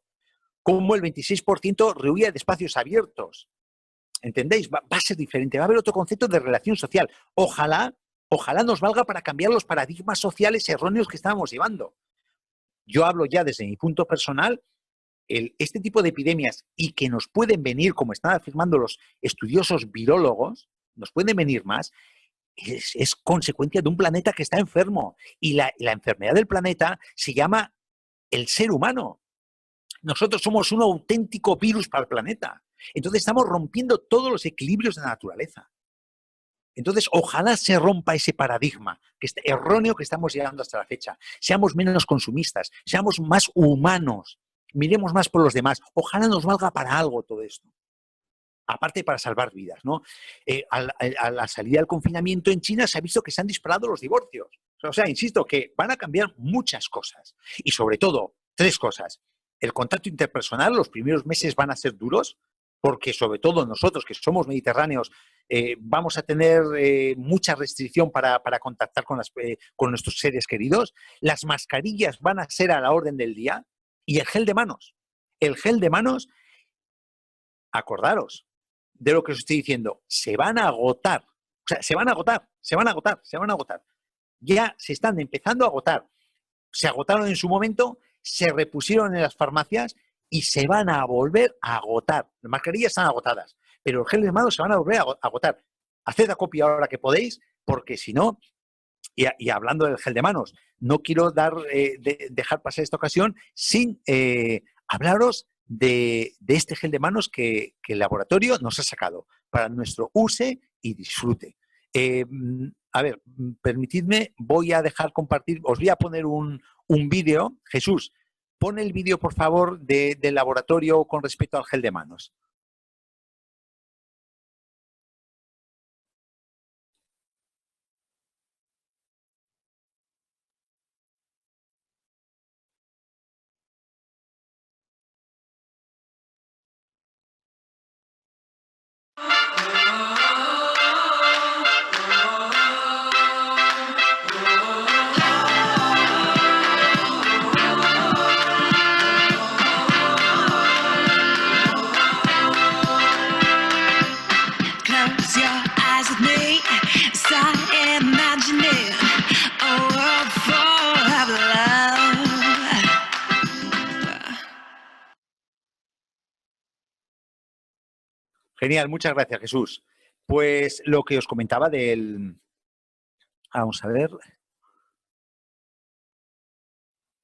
Cómo el 26% rehuía de espacios abiertos. ¿Entendéis? Va a ser diferente. Va a haber otro concepto de relación social. Ojalá nos valga para cambiar los paradigmas sociales erróneos que estábamos llevando. Yo hablo ya desde mi punto personal, este tipo de epidemias y que nos pueden venir, como están afirmando los estudiosos virólogos, nos pueden venir más, es consecuencia de un planeta que está enfermo. Y la enfermedad del planeta se llama el ser humano. Nosotros somos un auténtico virus para el planeta. Entonces estamos rompiendo todos los equilibrios de la naturaleza. Entonces, ojalá se rompa ese paradigma erróneo que estamos llegando hasta la fecha. Seamos menos consumistas, seamos más humanos, miremos más por los demás. Ojalá nos valga para algo todo esto. Aparte para salvar vidas, ¿no? A la salida del confinamiento en China se ha visto que se han disparado los divorcios. O sea, insisto, que van a cambiar muchas cosas. Y sobre todo, 3 cosas. El contacto interpersonal, los primeros meses van a ser duros, porque sobre todo nosotros que somos mediterráneos vamos a tener mucha restricción para contactar con nuestros seres queridos. Las mascarillas van a ser a la orden del día y el gel de manos. El gel de manos, acordaros de lo que os estoy diciendo, se van a agotar. O sea, se van a agotar. Ya se están empezando a agotar. Se agotaron en su momento, se repusieron en las farmacias y se van a volver a agotar. Las mascarillas están agotadas, pero el gel de manos se van a volver a agotar. Haced acopio ahora que podéis, porque si no, y hablando del gel de manos, no quiero dejar pasar esta ocasión sin hablaros de este gel de manos que el laboratorio nos ha sacado para nuestro use y disfrute. A ver, permitidme, voy a dejar compartir, os voy a poner un vídeo. Jesús, pon el vídeo, por favor, del laboratorio con respecto al gel de manos. Genial, muchas gracias, Jesús. Pues lo que os comentaba del... Vamos a ver.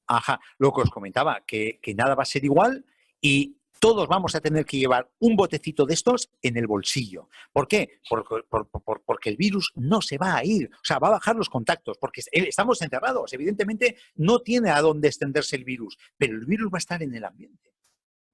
Ajá, lo que os comentaba, que nada va a ser igual y todos vamos a tener que llevar un botecito de estos en el bolsillo. ¿Por qué? Porque el virus no se va a ir, o sea, va a bajar los contactos, porque estamos encerrados. Evidentemente no tiene a dónde extenderse el virus, pero el virus va a estar en el ambiente.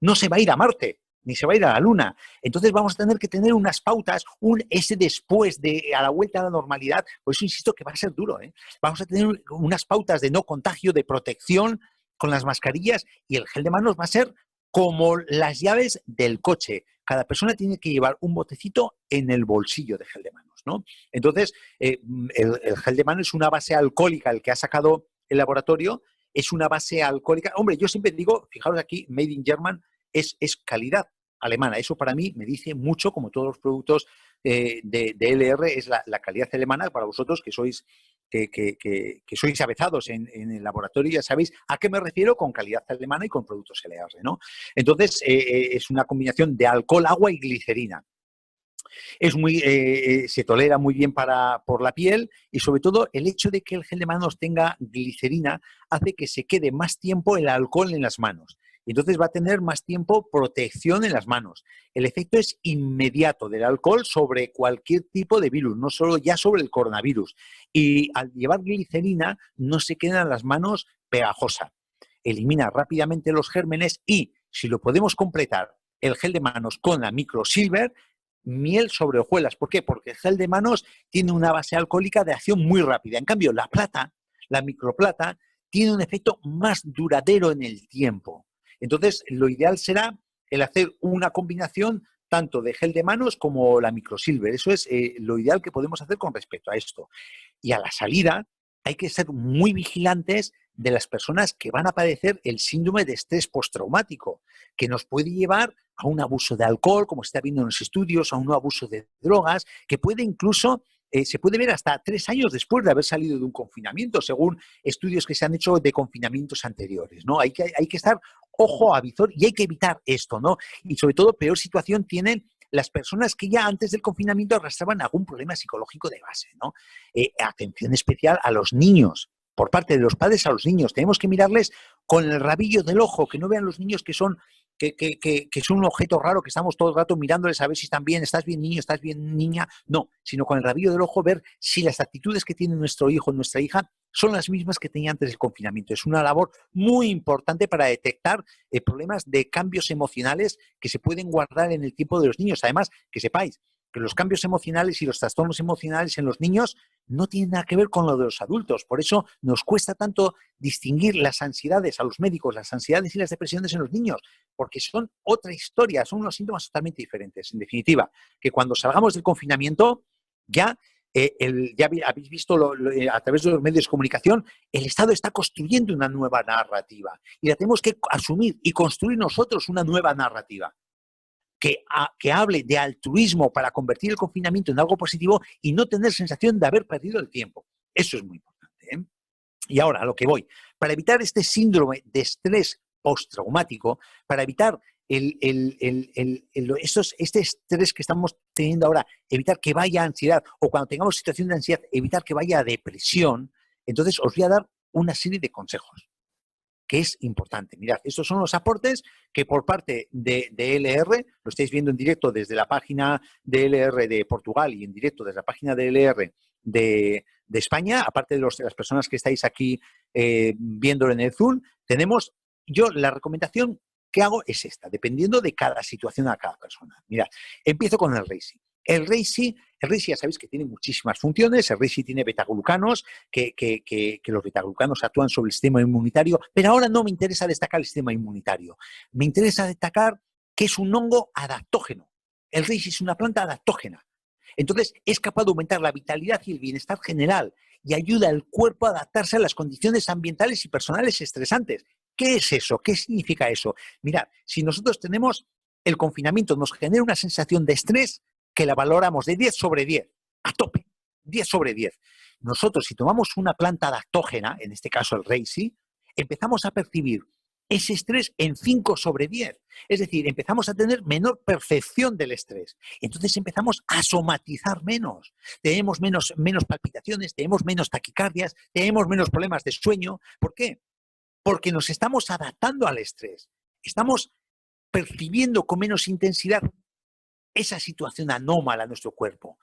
No se va a ir a Marte, ni se va a ir a la Luna. Entonces vamos a tener que tener unas pautas, ese después a la vuelta a la normalidad. Por eso insisto que va a ser duro, ¿eh? Vamos a tener unas pautas de no contagio, de protección con las mascarillas y el gel de manos va a ser como las llaves del coche. Cada persona tiene que llevar un botecito en el bolsillo de gel de manos, ¿no? Entonces, el gel de manos es una base alcohólica, el que ha sacado el laboratorio, es una base alcohólica. Hombre, yo siempre digo, fijaros aquí, Made in German, es calidad alemana. Eso para mí me dice mucho, como todos los productos de LR, es la calidad alemana. Para vosotros que sois sois avezados en el laboratorio, ya sabéis a qué me refiero con calidad alemana y con productos LR, ¿no? Entonces, es una combinación de alcohol, agua y glicerina. Se tolera muy bien por la piel y sobre todo el hecho de que el gel de manos tenga glicerina hace que se quede más tiempo el alcohol en las manos. Y entonces va a tener más tiempo protección en las manos. El efecto es inmediato del alcohol sobre cualquier tipo de virus, no solo ya sobre el coronavirus. Y al llevar glicerina no se quedan las manos pegajosas. elimina rápidamente los gérmenes y, si lo podemos completar, el gel de manos con la microsilver, miel sobre hojuelas. ¿Por qué? Porque el gel de manos tiene una base alcohólica de acción muy rápida. En cambio, la plata, la microplata, tiene un efecto más duradero en el tiempo. Entonces, lo ideal será el hacer una combinación tanto de gel de manos como la microsilver. Eso es lo ideal que podemos hacer con respecto a esto. Y a la salida hay que ser muy vigilantes de las personas que van a padecer el síndrome de estrés postraumático, que nos puede llevar a un abuso de alcohol, como se está viendo en los estudios, a un abuso de drogas, que puede incluso, se puede ver hasta 3 años después de haber salido de un confinamiento, según estudios que se han hecho de confinamientos anteriores, ¿no? Hay que estar ojo a visor y hay que evitar esto, ¿no? Y sobre todo, peor situación tienen las personas que ya antes del confinamiento arrastraban algún problema psicológico de base, ¿no? Atención especial a los niños, por parte de los padres a los niños. Tenemos que mirarles con el rabillo del ojo, que no vean los niños que son un objeto raro, que estamos todo el rato mirándoles a ver si están bien, estás bien niño, estás bien niña. No, sino con el rabillo del ojo ver si las actitudes que tiene nuestro hijo o nuestra hija son las mismas que tenía antes del confinamiento. Es una labor muy importante para detectar problemas de cambios emocionales que se pueden guardar en el tiempo de los niños. Además, que sepáis que los cambios emocionales y los trastornos emocionales en los niños no tienen nada que ver con lo de los adultos. Por eso nos cuesta tanto distinguir las ansiedades a los médicos, las ansiedades y las depresiones en los niños, porque son otra historia, son unos síntomas totalmente diferentes. En definitiva, que cuando salgamos del confinamiento, ya habéis visto a través de los medios de comunicación, el Estado está construyendo una nueva narrativa y la tenemos que asumir y construir nosotros una nueva narrativa que hable de altruismo para convertir el confinamiento en algo positivo y no tener sensación de haber perdido el tiempo. Eso es muy importante, ¿eh? Y ahora, a lo que voy. Para evitar este síndrome de estrés postraumático, para evitar este estrés que estamos teniendo ahora, evitar que vaya a ansiedad, o cuando tengamos situación de ansiedad, evitar que vaya a depresión, entonces os voy a dar una serie de consejos que es importante. Mirad, estos son los aportes que por parte de LR, lo estáis viendo en directo desde la página de LR de Portugal y en directo desde la página de LR de España, aparte de las personas que estáis aquí viéndolo en el Zoom, yo la recomendación que hago es esta, dependiendo de cada situación a cada persona. Mirad, empiezo con el Reishi. El Reishi ya sabéis que tiene muchísimas funciones. El Reishi tiene betaglucanos, que los betaglucanos actúan sobre el sistema inmunitario, pero ahora no me interesa destacar el sistema inmunitario. Me interesa destacar que es un hongo adaptógeno. El Reishi es una planta adaptógena. Entonces, es capaz de aumentar la vitalidad y el bienestar general y ayuda al cuerpo a adaptarse a las condiciones ambientales y personales estresantes. ¿Qué es eso? ¿Qué significa eso? Mirad, si nosotros tenemos el confinamiento, nos genera una sensación de estrés que la valoramos de 10 sobre 10, a tope, 10 sobre 10. Nosotros, si tomamos una planta adaptógena, en este caso el Reishi, empezamos a percibir ese estrés en 5 sobre 10. Es decir, empezamos a tener menor percepción del estrés. Entonces empezamos a somatizar menos. Tenemos menos palpitaciones, tenemos menos taquicardias, tenemos menos problemas de sueño. ¿Por qué? Porque nos estamos adaptando al estrés. Estamos percibiendo con menos intensidad esa situación anómala en nuestro cuerpo.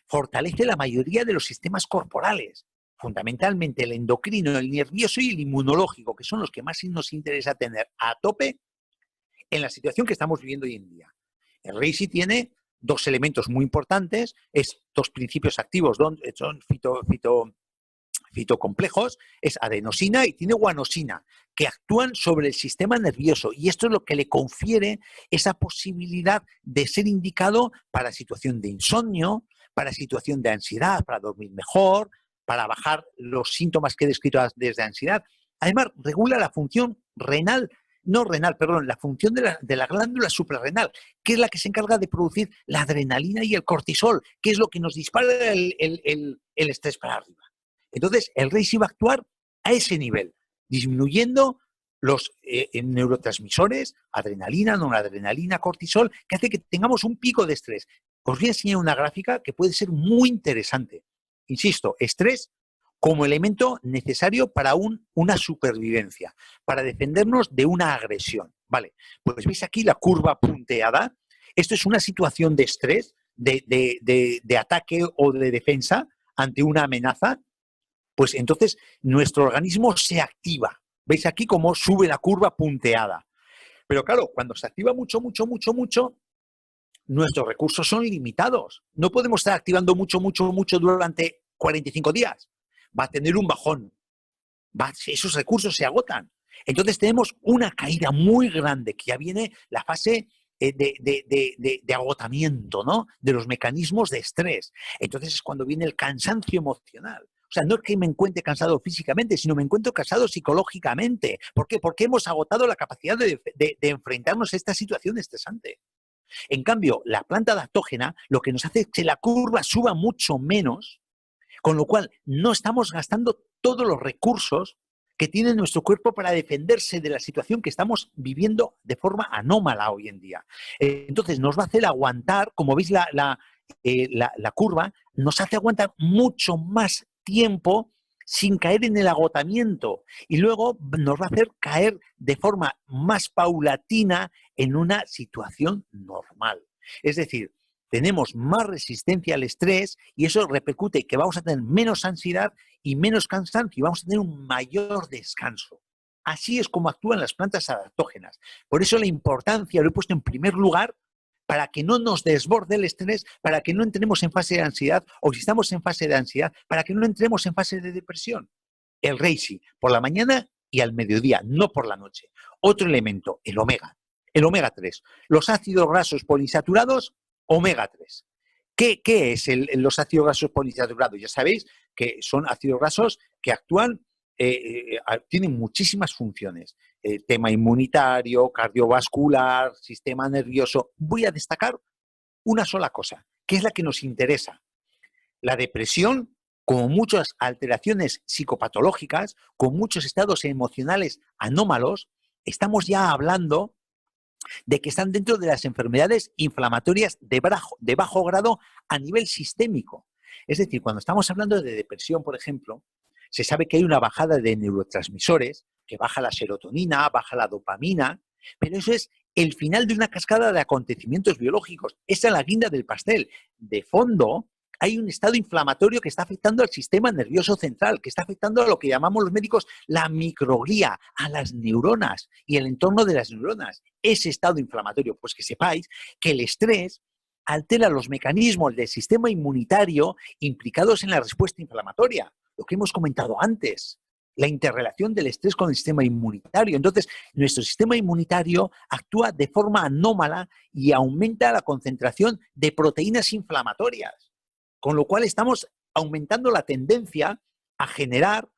Fortalece la mayoría de los sistemas corporales, fundamentalmente el endocrino, el nervioso y el inmunológico, que son los que más nos interesa tener a tope en la situación que estamos viviendo hoy en día. El Reishi tiene 2 elementos muy importantes, es 2 principios activos, son fitocomplejos, es adenosina y tiene guanosina, que actúan sobre el sistema nervioso, y esto es lo que le confiere esa posibilidad de ser indicado para situación de insomnio, para situación de ansiedad, para dormir mejor, para bajar los síntomas que he descrito desde ansiedad. Además, regula la función la función de la glándula suprarrenal, que es la que se encarga de producir la adrenalina y el cortisol, que es lo que nos dispara el estrés para arriba. Entonces, el Reishi va a actuar a ese nivel, disminuyendo los neurotransmisores, adrenalina, noradrenalina, cortisol, que hace que tengamos un pico de estrés. Os voy a enseñar una gráfica que puede ser muy interesante. Insisto, estrés como elemento necesario para una supervivencia, para defendernos de una agresión. Vale, pues veis aquí la curva punteada. Esto es una situación de estrés, de ataque o de defensa ante una amenaza. Pues entonces nuestro organismo se activa. ¿Veis aquí cómo sube la curva punteada? Pero claro, cuando se activa mucho, nuestros recursos son limitados. No podemos estar activando mucho durante 45 días. Va a tener un bajón. Esos recursos se agotan. Entonces tenemos una caída muy grande, que ya viene la fase de agotamiento, ¿no? De los mecanismos de estrés. Entonces es cuando viene el cansancio emocional. O sea, no es que me encuentre cansado físicamente, sino me encuentro cansado psicológicamente. ¿Por qué? Porque hemos agotado la capacidad de enfrentarnos a esta situación estresante. En cambio, la planta adaptógena lo que nos hace es que la curva suba mucho menos, con lo cual no estamos gastando todos los recursos que tiene nuestro cuerpo para defenderse de la situación que estamos viviendo de forma anómala hoy en día. Entonces nos va a hacer aguantar, como veis la curva, nos hace aguantar mucho más tiempo sin caer en el agotamiento, y luego nos va a hacer caer de forma más paulatina en una situación normal. Es decir, tenemos más resistencia al estrés y eso repercute que vamos a tener menos ansiedad y menos cansancio y vamos a tener un mayor descanso. Así es como actúan las plantas adaptógenas. Por eso la importancia, lo he puesto en primer lugar, para que no nos desborde el estrés, para que no entremos en fase de ansiedad, o si estamos en fase de ansiedad, para que no entremos en fase de depresión. El Reishi, por la mañana y al mediodía, no por la noche. Otro elemento, el omega 3. Los ácidos grasos poliinsaturados, omega 3. ¿Qué es los ácidos grasos poliinsaturados? Ya sabéis que son ácidos grasos que actúan, tienen muchísimas funciones. Tema inmunitario, cardiovascular, sistema nervioso. Voy a destacar una sola cosa, que es la que nos interesa. La depresión, como muchas alteraciones psicopatológicas, con muchos estados emocionales anómalos, estamos ya hablando de que están dentro de las enfermedades inflamatorias de bajo grado a nivel sistémico. Es decir, cuando estamos hablando de depresión, por ejemplo, se sabe que hay una bajada de neurotransmisores, que baja la serotonina, baja la dopamina, pero eso es el final de una cascada de acontecimientos biológicos. Esa es la guinda del pastel. De fondo, hay un estado inflamatorio que está afectando al sistema nervioso central, que está afectando a lo que llamamos los médicos la microglía, a las neuronas y el entorno de las neuronas. Ese estado inflamatorio, pues que sepáis que el estrés altera los mecanismos del sistema inmunitario implicados en la respuesta inflamatoria. Lo que hemos comentado antes, la interrelación del estrés con el sistema inmunitario. Entonces, nuestro sistema inmunitario actúa de forma anómala y aumenta la concentración de proteínas inflamatorias, con lo cual estamos aumentando la tendencia a generar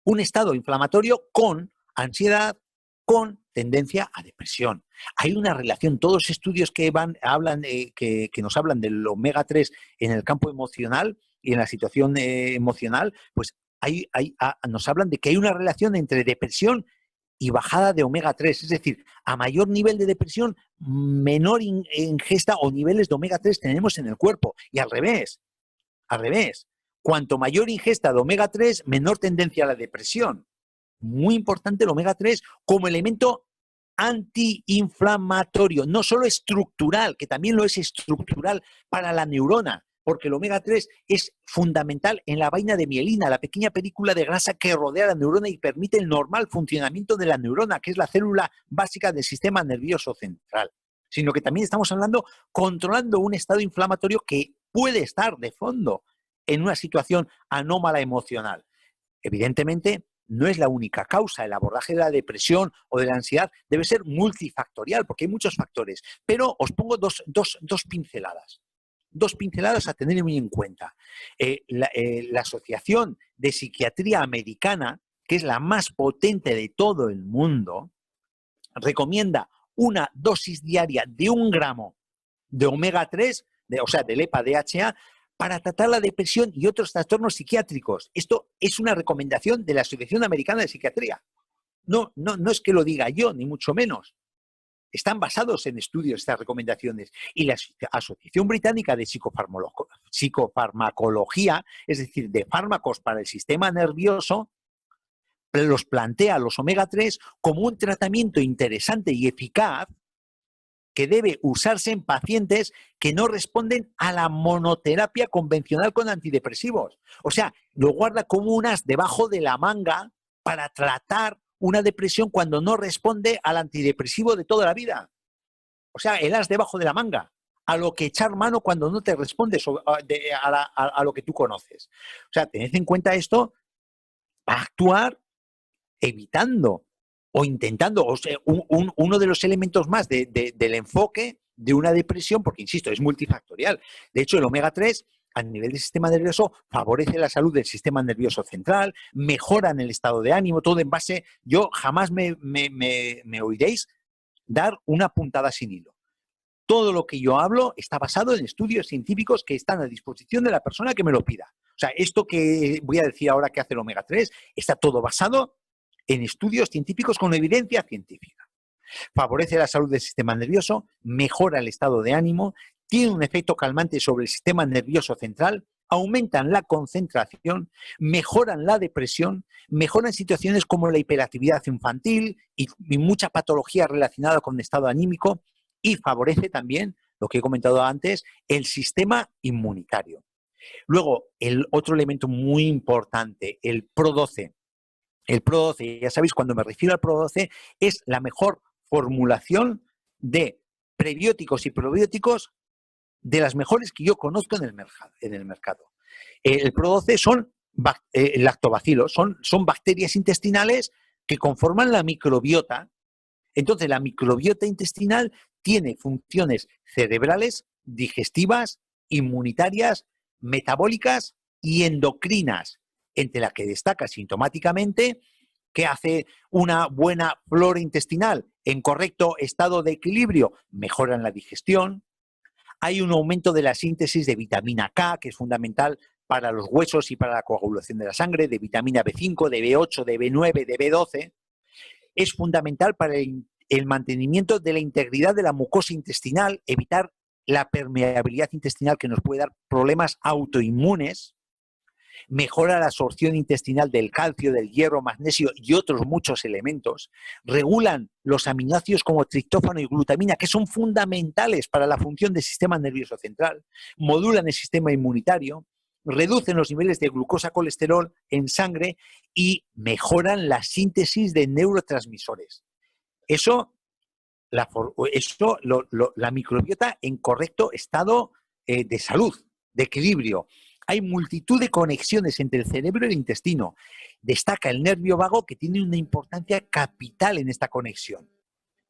un estado inflamatorio con ansiedad, con tendencia a depresión. Hay una relación, todos los estudios que nos hablan del omega 3 en el campo emocional y en la situación emocional, pues nos hablan de que hay una relación entre depresión y bajada de omega 3, es decir, a mayor nivel de depresión, menor ingesta o niveles de omega 3 tenemos en el cuerpo, y al revés, cuanto mayor ingesta de omega 3, menor tendencia a la depresión. Muy importante el omega 3 como elemento antiinflamatorio, no solo estructural, que también lo es estructural para la neurona, porque el omega 3 es fundamental en la vaina de mielina, la pequeña película de grasa que rodea la neurona y permite el normal funcionamiento de la neurona, que es la célula básica del sistema nervioso central. Sino que también estamos hablando controlando un estado inflamatorio que puede estar de fondo en una situación anómala emocional. Evidentemente, no es la única causa. El abordaje de la depresión o de la ansiedad debe ser multifactorial, porque hay muchos factores. Pero os pongo dos pinceladas. Dos pinceladas a tener muy en cuenta. La Asociación de Psiquiatría Americana, que es la más potente de todo el mundo, recomienda una dosis diaria de 1 gramo de omega 3, o sea, del EPA-DHA, para tratar la depresión y otros trastornos psiquiátricos. Esto es una recomendación de la Asociación Americana de Psiquiatría. No es que lo diga yo, ni mucho menos. Están basados en estudios estas recomendaciones. Y la Asociación Británica de Psicofarmacología, es decir, de fármacos para el sistema nervioso, los plantea los omega 3 como un tratamiento interesante y eficaz que debe usarse en pacientes que no responden a la monoterapia convencional con antidepresivos. O sea, lo guarda como un as debajo de la manga para tratar una depresión cuando no responde al antidepresivo de toda la vida. O sea, el as debajo de la manga, a lo que echar mano cuando no te responde a lo que tú conoces. O sea, tened en cuenta esto, actuar evitando o intentando, o sea, uno de los elementos más del enfoque de una depresión, porque insisto, es multifactorial. De hecho, el omega 3 a nivel del sistema nervioso favorece la salud del sistema nervioso central, mejora en el estado de ánimo, todo en base, yo jamás me oiréis dar una puntada sin hilo. Todo lo que yo hablo está basado en estudios científicos que están a disposición de la persona que me lo pida. O sea, esto que voy a decir ahora que hace el omega 3 está todo basado en estudios científicos con evidencia científica. Favorece la salud del sistema nervioso, mejora el estado de ánimo, tiene un efecto calmante sobre el sistema nervioso central, aumentan la concentración, mejoran la depresión, mejoran situaciones como la hiperactividad infantil y mucha patología relacionada con el estado anímico, y favorece también, lo que he comentado antes, el sistema inmunitario. Luego, el otro elemento muy importante, el Pro12. El Pro12, ya sabéis, cuando me refiero al Pro12, es la mejor formulación de prebióticos y probióticos de las mejores que yo conozco en el mercado. El Pro12 son lactobacilos, son bacterias intestinales que conforman la microbiota. Entonces, la microbiota intestinal tiene funciones cerebrales, digestivas, inmunitarias, metabólicas y endocrinas, entre las que destaca sintomáticamente que hace una buena flora intestinal en correcto estado de equilibrio, mejoran la digestión. Hay un aumento de la síntesis de vitamina K, que es fundamental para los huesos y para la coagulación de la sangre, de vitamina B5, de B8, de B9, de B12. Es fundamental para el mantenimiento de la integridad de la mucosa intestinal, evitar la permeabilidad intestinal que nos puede dar problemas autoinmunes, mejora la absorción intestinal del calcio, del hierro, magnesio y otros muchos elementos, regulan los aminoácidos como triptófano y glutamina, que son fundamentales para la función del sistema nervioso central, modulan el sistema inmunitario, reducen los niveles de glucosa, colesterol en sangre y mejoran la síntesis de neurotransmisores. Eso, la microbiota en correcto estado de salud, de equilibrio. Hay multitud de conexiones entre el cerebro y el intestino. Destaca el nervio vago, que tiene una importancia capital en esta conexión.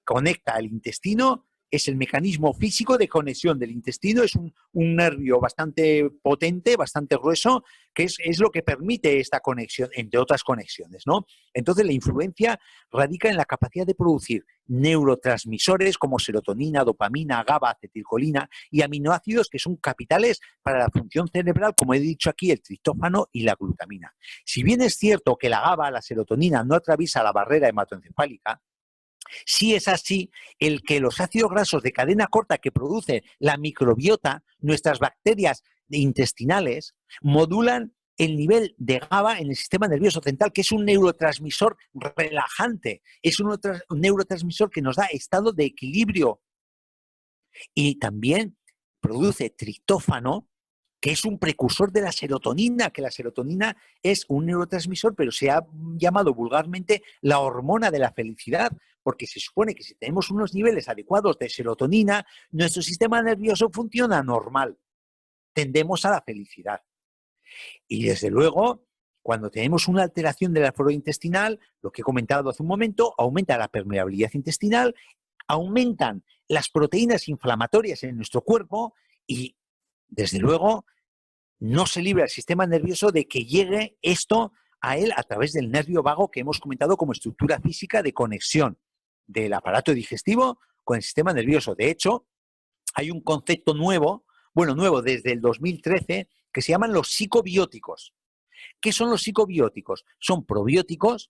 Conecta al intestino, es el mecanismo físico de conexión del intestino, es un nervio bastante potente, bastante grueso, que es lo que permite esta conexión, entre otras conexiones, ¿no? Entonces, la influencia radica en la capacidad de producir neurotransmisores como serotonina, dopamina, GABA, acetilcolina y aminoácidos que son capitales para la función cerebral, como he dicho aquí, el triptófano y la glutamina. Si bien es cierto que la GABA, la serotonina, no atraviesa la barrera hematoencefálica, sí es así el que los ácidos grasos de cadena corta que produce la microbiota, nuestras bacterias intestinales, modulan el nivel de GABA en el sistema nervioso central, que es un neurotransmisor relajante, es un neurotransmisor que nos da estado de equilibrio. Y también produce triptófano, que es un precursor de la serotonina, que la serotonina es un neurotransmisor, pero se ha llamado vulgarmente la hormona de la felicidad, porque se supone que si tenemos unos niveles adecuados de serotonina, nuestro sistema nervioso funciona normal. Tendemos a la felicidad. Y desde luego, cuando tenemos una alteración de la flora intestinal, lo que he comentado hace un momento, aumenta la permeabilidad intestinal, aumentan las proteínas inflamatorias en nuestro cuerpo y, desde luego, no se libra el sistema nervioso de que llegue esto a él a través del nervio vago que hemos comentado como estructura física de conexión del aparato digestivo con el sistema nervioso. De hecho, hay un concepto nuevo desde el 2013, que se llaman los psicobióticos. ¿Qué son los psicobióticos? Son probióticos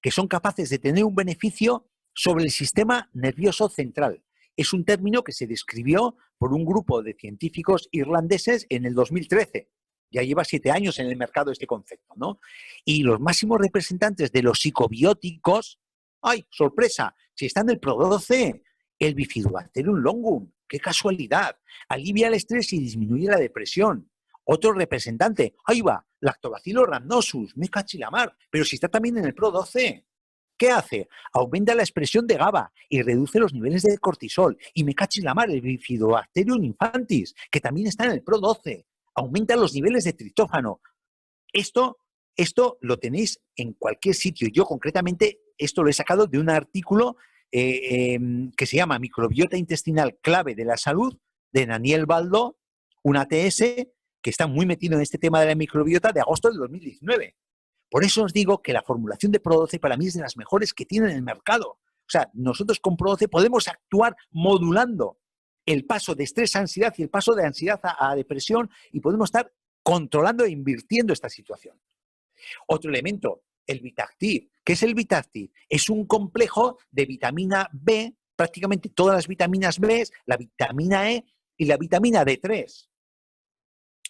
que son capaces de tener un beneficio sobre el sistema nervioso central. Es un término que se describió por un grupo de científicos irlandeses en el 2013. Ya lleva 7 años en el mercado este concepto, ¿no? Y los máximos representantes de los psicobióticos, ¡ay, sorpresa! Si está en el Pro12, el Bifidobacterium longum, ¡qué casualidad! Alivia el estrés y disminuye la depresión. Otro representante, ahí va, Lactobacillus rhamnosus, me cachilamar, pero si está también en el Pro12. ¿Qué hace? Aumenta la expresión de GABA y reduce los niveles de cortisol. Y me cachis la mar, el Bifidobacterium infantis, que también está en el PRO12. Aumenta los niveles de triptófano. Esto lo tenéis en cualquier sitio. Yo concretamente esto lo he sacado de un artículo que se llama Microbiota intestinal clave de la salud, de Daniel Baldo, un ATS que está muy metido en este tema de la microbiota, de agosto del 2019. Por eso os digo que la formulación de Pro12 para mí es de las mejores que tiene en el mercado. O sea, nosotros con Pro12 podemos actuar modulando el paso de estrés a ansiedad y el paso de ansiedad a depresión, y podemos estar controlando e invirtiendo esta situación. Otro elemento, el Vitactiv. ¿Qué es el Vitactiv? Es un complejo de vitamina B, prácticamente todas las vitaminas B, la vitamina E y la vitamina D3.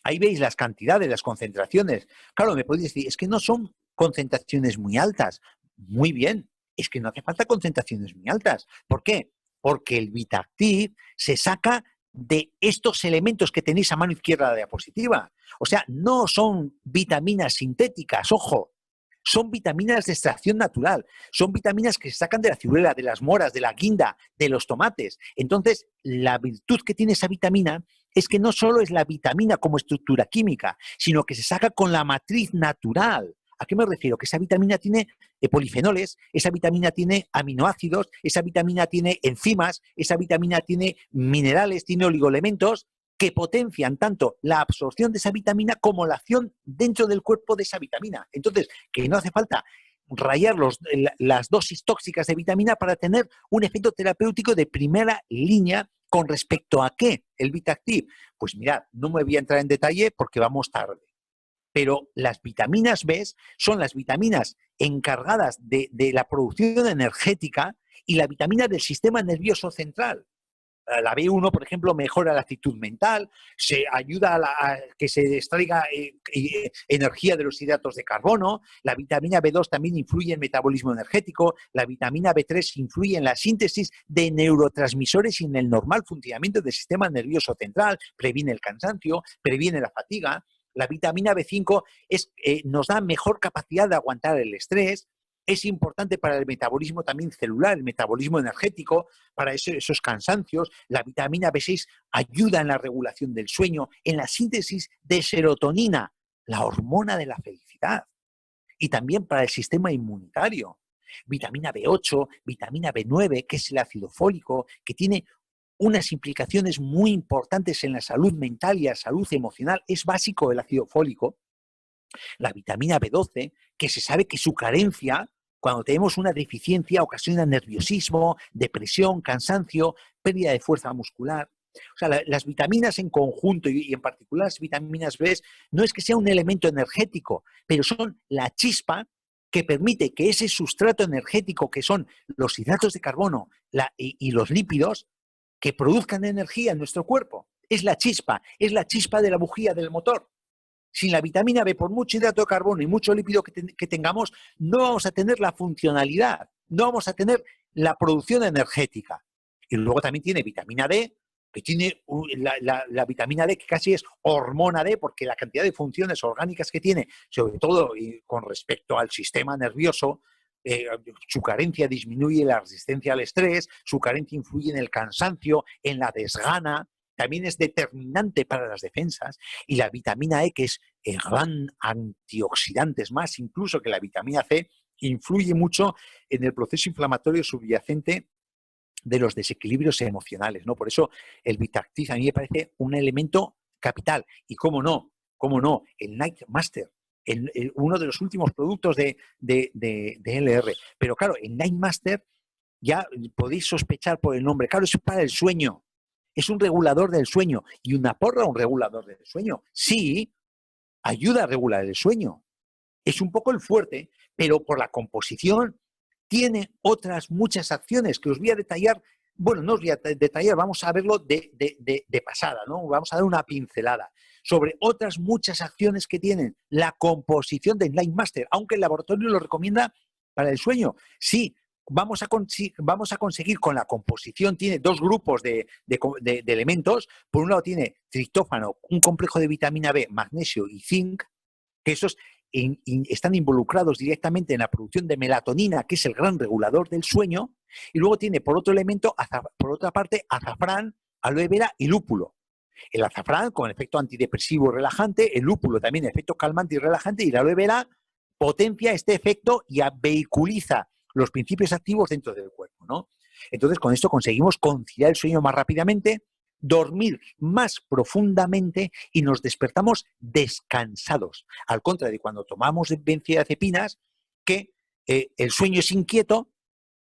Ahí veis las cantidades, las concentraciones. Claro, me podéis decir, es que no son concentraciones muy altas. Muy bien, es que no hace falta concentraciones muy altas. ¿Por qué? Porque el Vitactiv se saca de estos elementos que tenéis a mano izquierda de la diapositiva. O sea, no son vitaminas sintéticas, ojo. Son vitaminas de extracción natural. Son vitaminas que se sacan de la ciruela, de las moras, de la guinda, de los tomates. Entonces, la virtud que tiene esa vitamina es que no solo es la vitamina como estructura química, sino que se saca con la matriz natural. ¿A qué me refiero? Que esa vitamina tiene polifenoles, esa vitamina tiene aminoácidos, esa vitamina tiene enzimas, esa vitamina tiene minerales, tiene oligoelementos que potencian tanto la absorción de esa vitamina como la acción dentro del cuerpo de esa vitamina. Entonces, que no hace falta rayar las dosis tóxicas de vitamina para tener un efecto terapéutico de primera línea. ¿Con respecto a qué? El Vitactiv. Pues mirad, no me voy a entrar en detalle porque vamos tarde. Pero las vitaminas B son las vitaminas encargadas de la producción energética y la vitamina del sistema nervioso central. La B1, por ejemplo, mejora la actitud mental, se ayuda a que se extraiga energía de los hidratos de carbono, la vitamina B2 también influye en el metabolismo energético, la vitamina B3 influye en la síntesis de neurotransmisores y en el normal funcionamiento del sistema nervioso central, previene el cansancio, previene la fatiga. La vitamina B5 nos da mejor capacidad de aguantar el estrés. Es importante para el metabolismo también celular, el metabolismo energético, para esos cansancios. La vitamina B6 ayuda en la regulación del sueño, en la síntesis de serotonina, la hormona de la felicidad. Y también para el sistema inmunitario. Vitamina B8, vitamina B9, que es el ácido fólico, que tiene unas implicaciones muy importantes en la salud mental y la salud emocional. Es básico el ácido fólico. La vitamina B12, que se sabe que su carencia, cuando tenemos una deficiencia, ocasiona nerviosismo, depresión, cansancio, pérdida de fuerza muscular. O sea, las vitaminas en conjunto y en particular las vitaminas B no es que sea un elemento energético, pero son la chispa que permite que ese sustrato energético que son los hidratos de carbono y los lípidos que produzcan energía en nuestro cuerpo. Es la chispa de la bujía del motor. Sin la vitamina B, por mucho hidrato de carbono y mucho lípido que tengamos, no vamos a tener la funcionalidad, no vamos a tener la producción energética. Y luego también tiene vitamina D, que tiene la vitamina D que casi es hormona D, porque la cantidad de funciones orgánicas que tiene, sobre todo con respecto al sistema nervioso, su carencia disminuye la resistencia al estrés, su carencia influye en el cansancio, en la desgana. También es determinante para las defensas, y la vitamina E, que es el gran antioxidante, es más incluso que la vitamina C, influye mucho en el proceso inflamatorio subyacente de los desequilibrios emocionales, ¿no? Por eso el Vitactiv a mí me parece un elemento capital. Y cómo no, el Night Master, uno de los últimos productos de LR. Pero claro, el Night Master ya podéis sospechar por el nombre. Claro, es para el sueño. Es un regulador del sueño. ¿Y una porra un regulador del sueño? Sí, ayuda a regular el sueño. Es un poco el fuerte, pero por la composición tiene otras muchas acciones que os voy a detallar. Bueno, no os voy a detallar, vamos a verlo de pasada, ¿no? Vamos a dar una pincelada sobre otras muchas acciones que tienen la composición del Night Master, aunque el laboratorio lo recomienda para el sueño. Sí, vamos a conseguir con la composición, tiene dos grupos de elementos. Por un lado tiene triptófano, un complejo de vitamina B, magnesio y zinc, que esos están involucrados directamente en la producción de melatonina, que es el gran regulador del sueño, y luego tiene por otra parte azafrán, aloe vera y lúpulo. El azafrán con efecto antidepresivo y relajante, el lúpulo también efecto calmante y relajante, y la aloe vera potencia este efecto y vehiculiza los principios activos dentro del cuerpo, ¿no? Entonces, con esto conseguimos conciliar el sueño más rápidamente, dormir más profundamente y nos despertamos descansados. Al contrario de cuando tomamos benzodiazepinas, que el sueño es inquieto,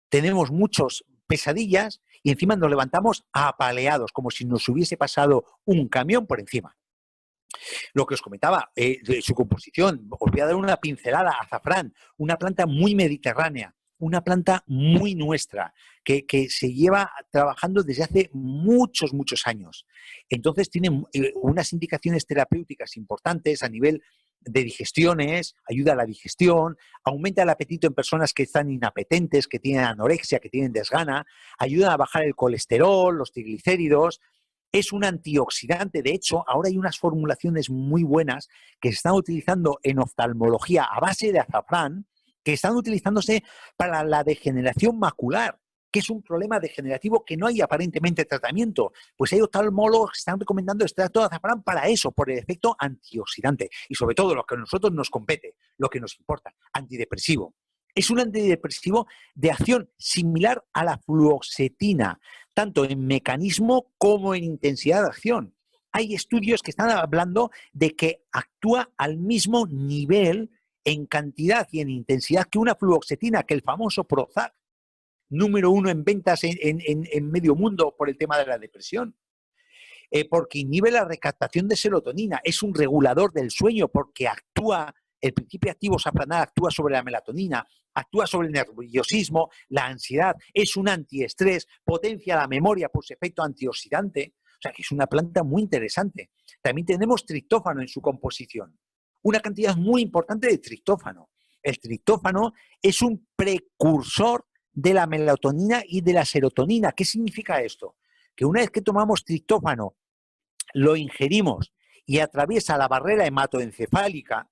tenemos muchas pesadillas y encima nos levantamos apaleados, como si nos hubiese pasado un camión por encima. Lo que os comentaba, de su composición, os voy a dar una pincelada. Azafrán, una planta muy mediterránea, una planta muy nuestra, que se lleva trabajando desde hace muchos, muchos años. Entonces tiene unas indicaciones terapéuticas importantes a nivel de digestiones, ayuda a la digestión, aumenta el apetito en personas que están inapetentes, que tienen anorexia, que tienen desgana, ayuda a bajar el colesterol, los triglicéridos. Es un antioxidante. De hecho, ahora hay unas formulaciones muy buenas que se están utilizando en oftalmología a base de azafrán, que están utilizándose para la degeneración macular, que es un problema degenerativo que no hay aparentemente tratamiento. Pues hay oftalmólogos que están recomendando extracto de azafrán para eso, por el efecto antioxidante. Y sobre todo lo que a nosotros nos compete, lo que nos importa, antidepresivo. Es un antidepresivo de acción similar a la fluoxetina, tanto en mecanismo como en intensidad de acción. Hay estudios que están hablando de que actúa al mismo nivel en cantidad y en intensidad que una fluoxetina, que el famoso Prozac, número 1 en ventas en medio mundo por el tema de la depresión. Porque inhibe la recaptación de serotonina, es un regulador del sueño porque actúa, el principio activo safranal actúa sobre la melatonina, actúa sobre el nerviosismo, la ansiedad, es un antiestrés, potencia la memoria por su efecto antioxidante. O sea que es una planta muy interesante. También tenemos triptófano en su composición, una cantidad muy importante de triptófano. El triptófano es un precursor de la melatonina y de la serotonina. ¿Qué significa esto? Que una vez que tomamos triptófano, lo ingerimos y atraviesa la barrera hematoencefálica,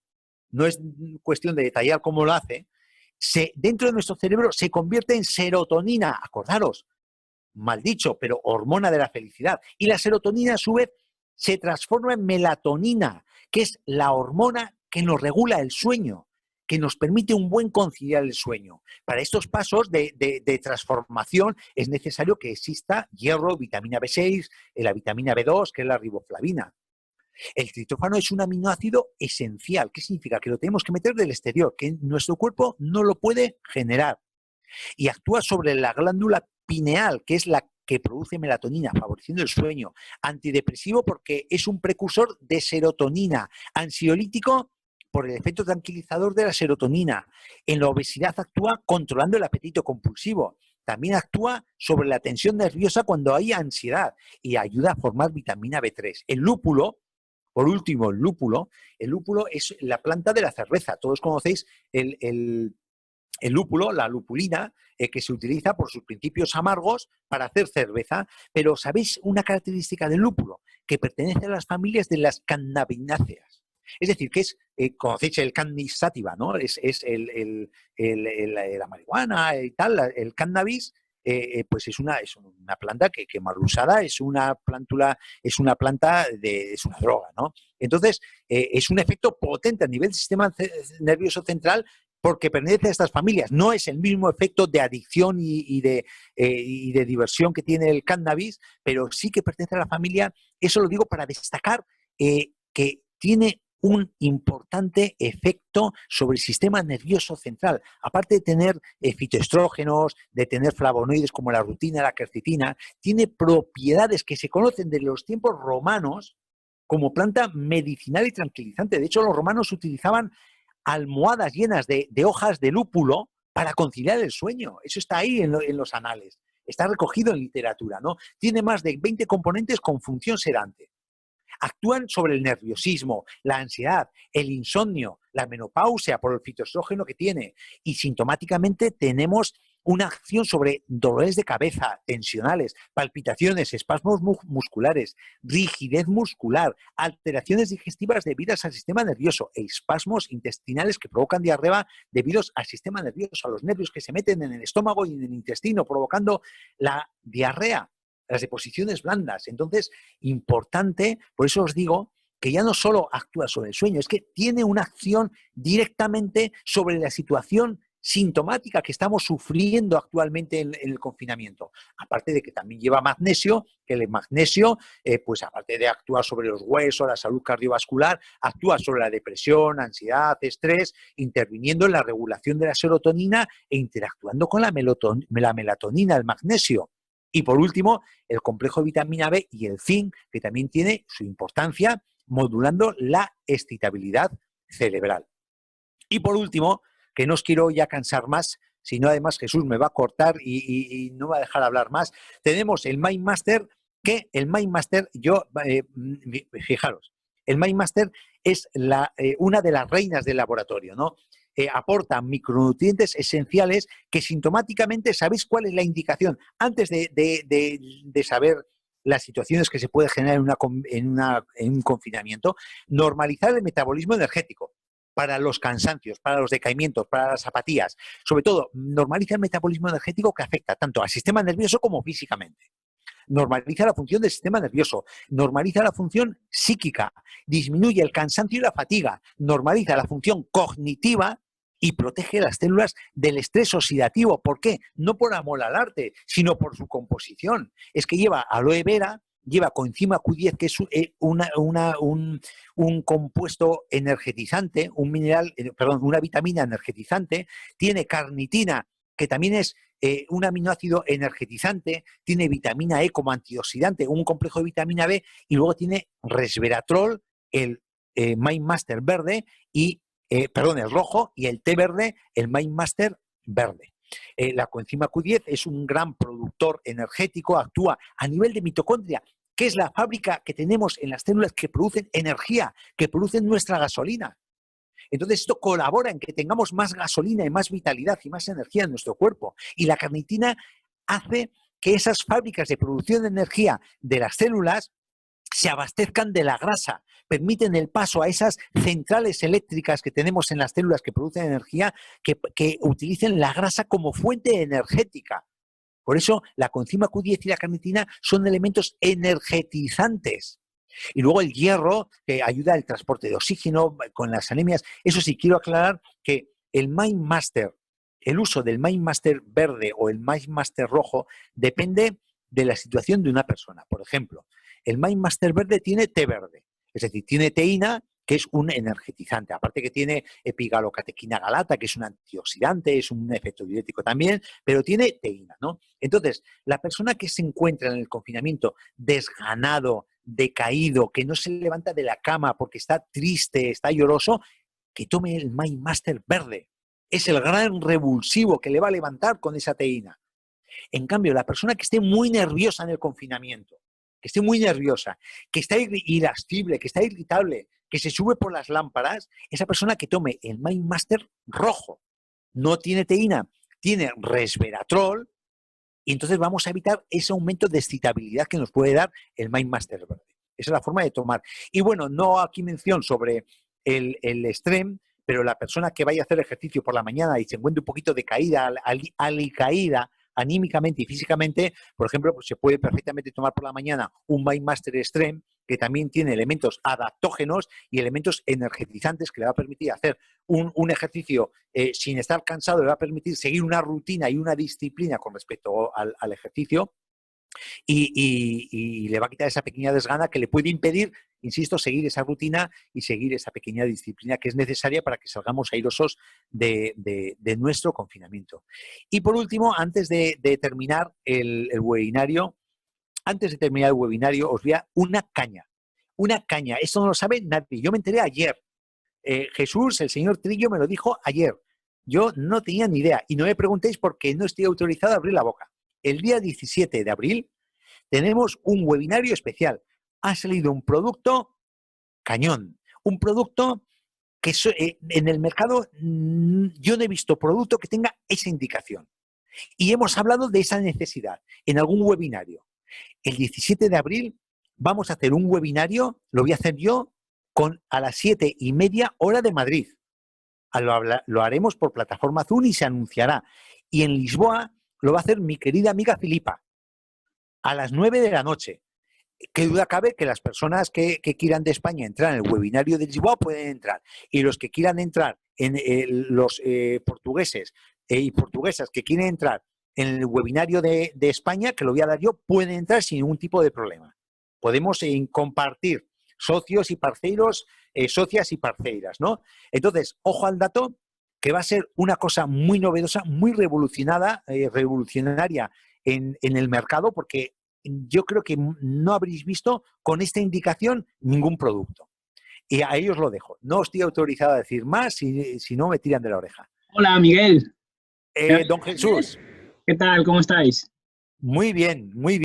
no es cuestión de detallar cómo lo hace, dentro de nuestro cerebro se convierte en serotonina, acordaros, mal dicho, pero hormona de la felicidad. Y la serotonina, a su vez, se transforma en melatonina, que es la hormona que nos regula el sueño, que nos permite un buen conciliar el sueño. Para estos pasos de transformación es necesario que exista hierro, vitamina B6, la vitamina B2, que es la riboflavina. El triptófano es un aminoácido esencial. ¿Qué significa? Que lo tenemos que meter del exterior, que nuestro cuerpo no lo puede generar. Y actúa sobre la glándula pineal, que es la que produce melatonina, favoreciendo el sueño. Antidepresivo porque es un precursor de serotonina. Ansiolítico por el efecto tranquilizador de la serotonina. En la obesidad actúa controlando el apetito compulsivo. También actúa sobre la tensión nerviosa cuando hay ansiedad y ayuda a formar vitamina B3. El lúpulo, por último, el lúpulo es la planta de la cerveza. Todos conocéis el lúpulo, la lupulina, que se utiliza por sus principios amargos para hacer cerveza. Pero ¿sabéis una característica del lúpulo? Que pertenece a las familias de las cannabináceas. Es decir, que es, conocéis el cannabis sativa, ¿no? Es la marihuana y tal, el cannabis, pues es una planta que mal usada es una planta es una droga, ¿no? Entonces, es un efecto potente a nivel del sistema nervioso central porque pertenece a estas familias. No es el mismo efecto de adicción y de diversión que tiene el cannabis, pero sí que pertenece a la familia. Eso lo digo para destacar que tiene un importante efecto sobre el sistema nervioso central. Aparte de tener fitoestrógenos, de tener flavonoides como la rutina, la quercetina, tiene propiedades que se conocen desde los tiempos romanos como planta medicinal y tranquilizante. De hecho, los romanos utilizaban almohadas llenas de hojas de lúpulo para conciliar el sueño. Eso está ahí en los anales. Está recogido en literatura, ¿no? Tiene más de 20 componentes con función sedante. Actúan sobre el nerviosismo, la ansiedad, el insomnio, la menopausia por el fitoestrógeno que tiene. Y sintomáticamente tenemos una acción sobre dolores de cabeza, tensionales, palpitaciones, espasmos musculares, rigidez muscular, alteraciones digestivas debidas al sistema nervioso e espasmos intestinales que provocan diarrea debidos al sistema nervioso, a los nervios que se meten en el estómago y en el intestino, provocando la diarrea, las deposiciones blandas. Entonces, importante, por eso os digo que ya no solo actúa sobre el sueño, es que tiene una acción directamente sobre la situación sintomática que estamos sufriendo actualmente en el confinamiento. Aparte de que también lleva magnesio, que el magnesio, pues aparte de actuar sobre los huesos, la salud cardiovascular, actúa sobre la depresión, ansiedad, estrés, interviniendo en la regulación de la serotonina e interactuando con la melatonina, el magnesio. Y por último, el complejo de vitamina B y el zinc, que también tiene su importancia modulando la excitabilidad cerebral. Y por último, que no os quiero ya cansar más, sino además Jesús me va a cortar y no me va a dejar hablar más, tenemos el MindMaster, que el MindMaster, fijaros, el MindMaster es una de las reinas del laboratorio, ¿no? Aporta micronutrientes esenciales que sintomáticamente, ¿sabéis cuál es la indicación? Antes de saber las situaciones que se puede generar en un confinamiento, normalizar el metabolismo energético para los cansancios, para los decaimientos, para las apatías. Sobre todo, normaliza el metabolismo energético que afecta tanto al sistema nervioso como físicamente. Normaliza la función del sistema nervioso, normaliza la función psíquica, disminuye el cansancio y la fatiga, normaliza la función cognitiva y protege las células del estrés oxidativo. ¿Por qué? No por amor al arte, sino por su composición. Es que lleva aloe vera, lleva coenzima Q10, que es un compuesto energetizante, una vitamina energetizante, tiene carnitina, que también es un aminoácido energetizante, tiene vitamina E como antioxidante, un complejo de vitamina B, y luego tiene resveratrol, el MindMaster verde, el rojo, y el té verde, el MindMaster verde. La coenzima Q10 es un gran productor energético, actúa a nivel de mitocondria, que es la fábrica que tenemos en las células que producen energía, que producen nuestra gasolina. Entonces esto colabora en que tengamos más gasolina y más vitalidad y más energía en nuestro cuerpo. Y la carnitina hace que esas fábricas de producción de energía de las células se abastezcan de la grasa, permiten el paso a esas centrales eléctricas que tenemos en las células que producen energía, que utilicen la grasa como fuente energética. Por eso la coenzima Q10 y la carnitina son elementos energetizantes. Y luego el hierro, que ayuda al transporte de oxígeno con las anemias. Eso sí, quiero aclarar que el MindMaster, el uso del MindMaster verde o el MindMaster rojo depende de la situación de una persona. Por ejemplo, el MindMaster verde tiene té verde, es decir, tiene teína, que es un energetizante. Aparte que tiene epigalocatequina galata, que es un antioxidante, es un efecto diurético también, pero tiene teína, ¿no? Entonces, la persona que se encuentra en el confinamiento desganado, decaído, que no se levanta de la cama porque está triste, está lloroso, que tome el MindMaster verde. Es el gran revulsivo que le va a levantar con esa teína. En cambio, la persona que esté muy nerviosa en el confinamiento, que esté muy nerviosa, que está irascible, que está irritable, que se sube por las lámparas, esa persona que tome el MindMaster rojo. No tiene teína, tiene resveratrol, y entonces vamos a evitar ese aumento de excitabilidad que nos puede dar el MindMaster verde. Esa es la forma de tomar. Y bueno, no aquí mención sobre el extreme, pero la persona que vaya a hacer ejercicio por la mañana y se encuentre un poquito decaída, alicaída, anímicamente y físicamente, por ejemplo, pues se puede perfectamente tomar por la mañana un MindMaster Extreme, que también tiene elementos adaptógenos y elementos energetizantes que le va a permitir hacer un ejercicio sin estar cansado, le va a permitir seguir una rutina y una disciplina con respecto al ejercicio y le va a quitar esa pequeña desgana que le puede impedir, insisto, seguir esa rutina y seguir esa pequeña disciplina que es necesaria para que salgamos airosos de nuestro confinamiento. Y por último, antes de terminar el webinario, os voy a una caña. Una caña. Esto no lo sabe nadie. Yo me enteré ayer. Jesús, el señor Trillo, me lo dijo ayer. Yo no tenía ni idea. Y no me preguntéis porque no estoy autorizado a abrir la boca. El día 17 de abril tenemos un webinario especial. Ha salido un producto cañón. Un producto que en el mercado yo no he visto producto que tenga esa indicación. Y hemos hablado de esa necesidad en algún webinario. El 17 de abril vamos a hacer un webinario, lo voy a hacer yo a las 7:30 hora de Madrid. Lo haremos por plataforma Zoom y se anunciará. Y en Lisboa lo va a hacer mi querida amiga Filipa a las 9 de la noche. Qué duda cabe que las personas que quieran de España entrar en el webinario de Lisboa pueden entrar. Y los que quieran entrar, los portugueses y portuguesas que quieren entrar en el webinario de España, que lo voy a dar yo, pueden entrar sin ningún tipo de problema. Podemos compartir socios y parceiros, socias y parceiras, ¿no? Entonces, ojo al dato, que va a ser una cosa muy novedosa, muy revolucionaria en el mercado, porque yo creo que no habréis visto con esta indicación ningún producto. Y ahí os lo dejo. No estoy autorizado a decir más, si no me tiran de la oreja. Hola, Miguel. Don Jesús. ¿Qué tal? ¿Cómo estáis? Muy bien, muy bien.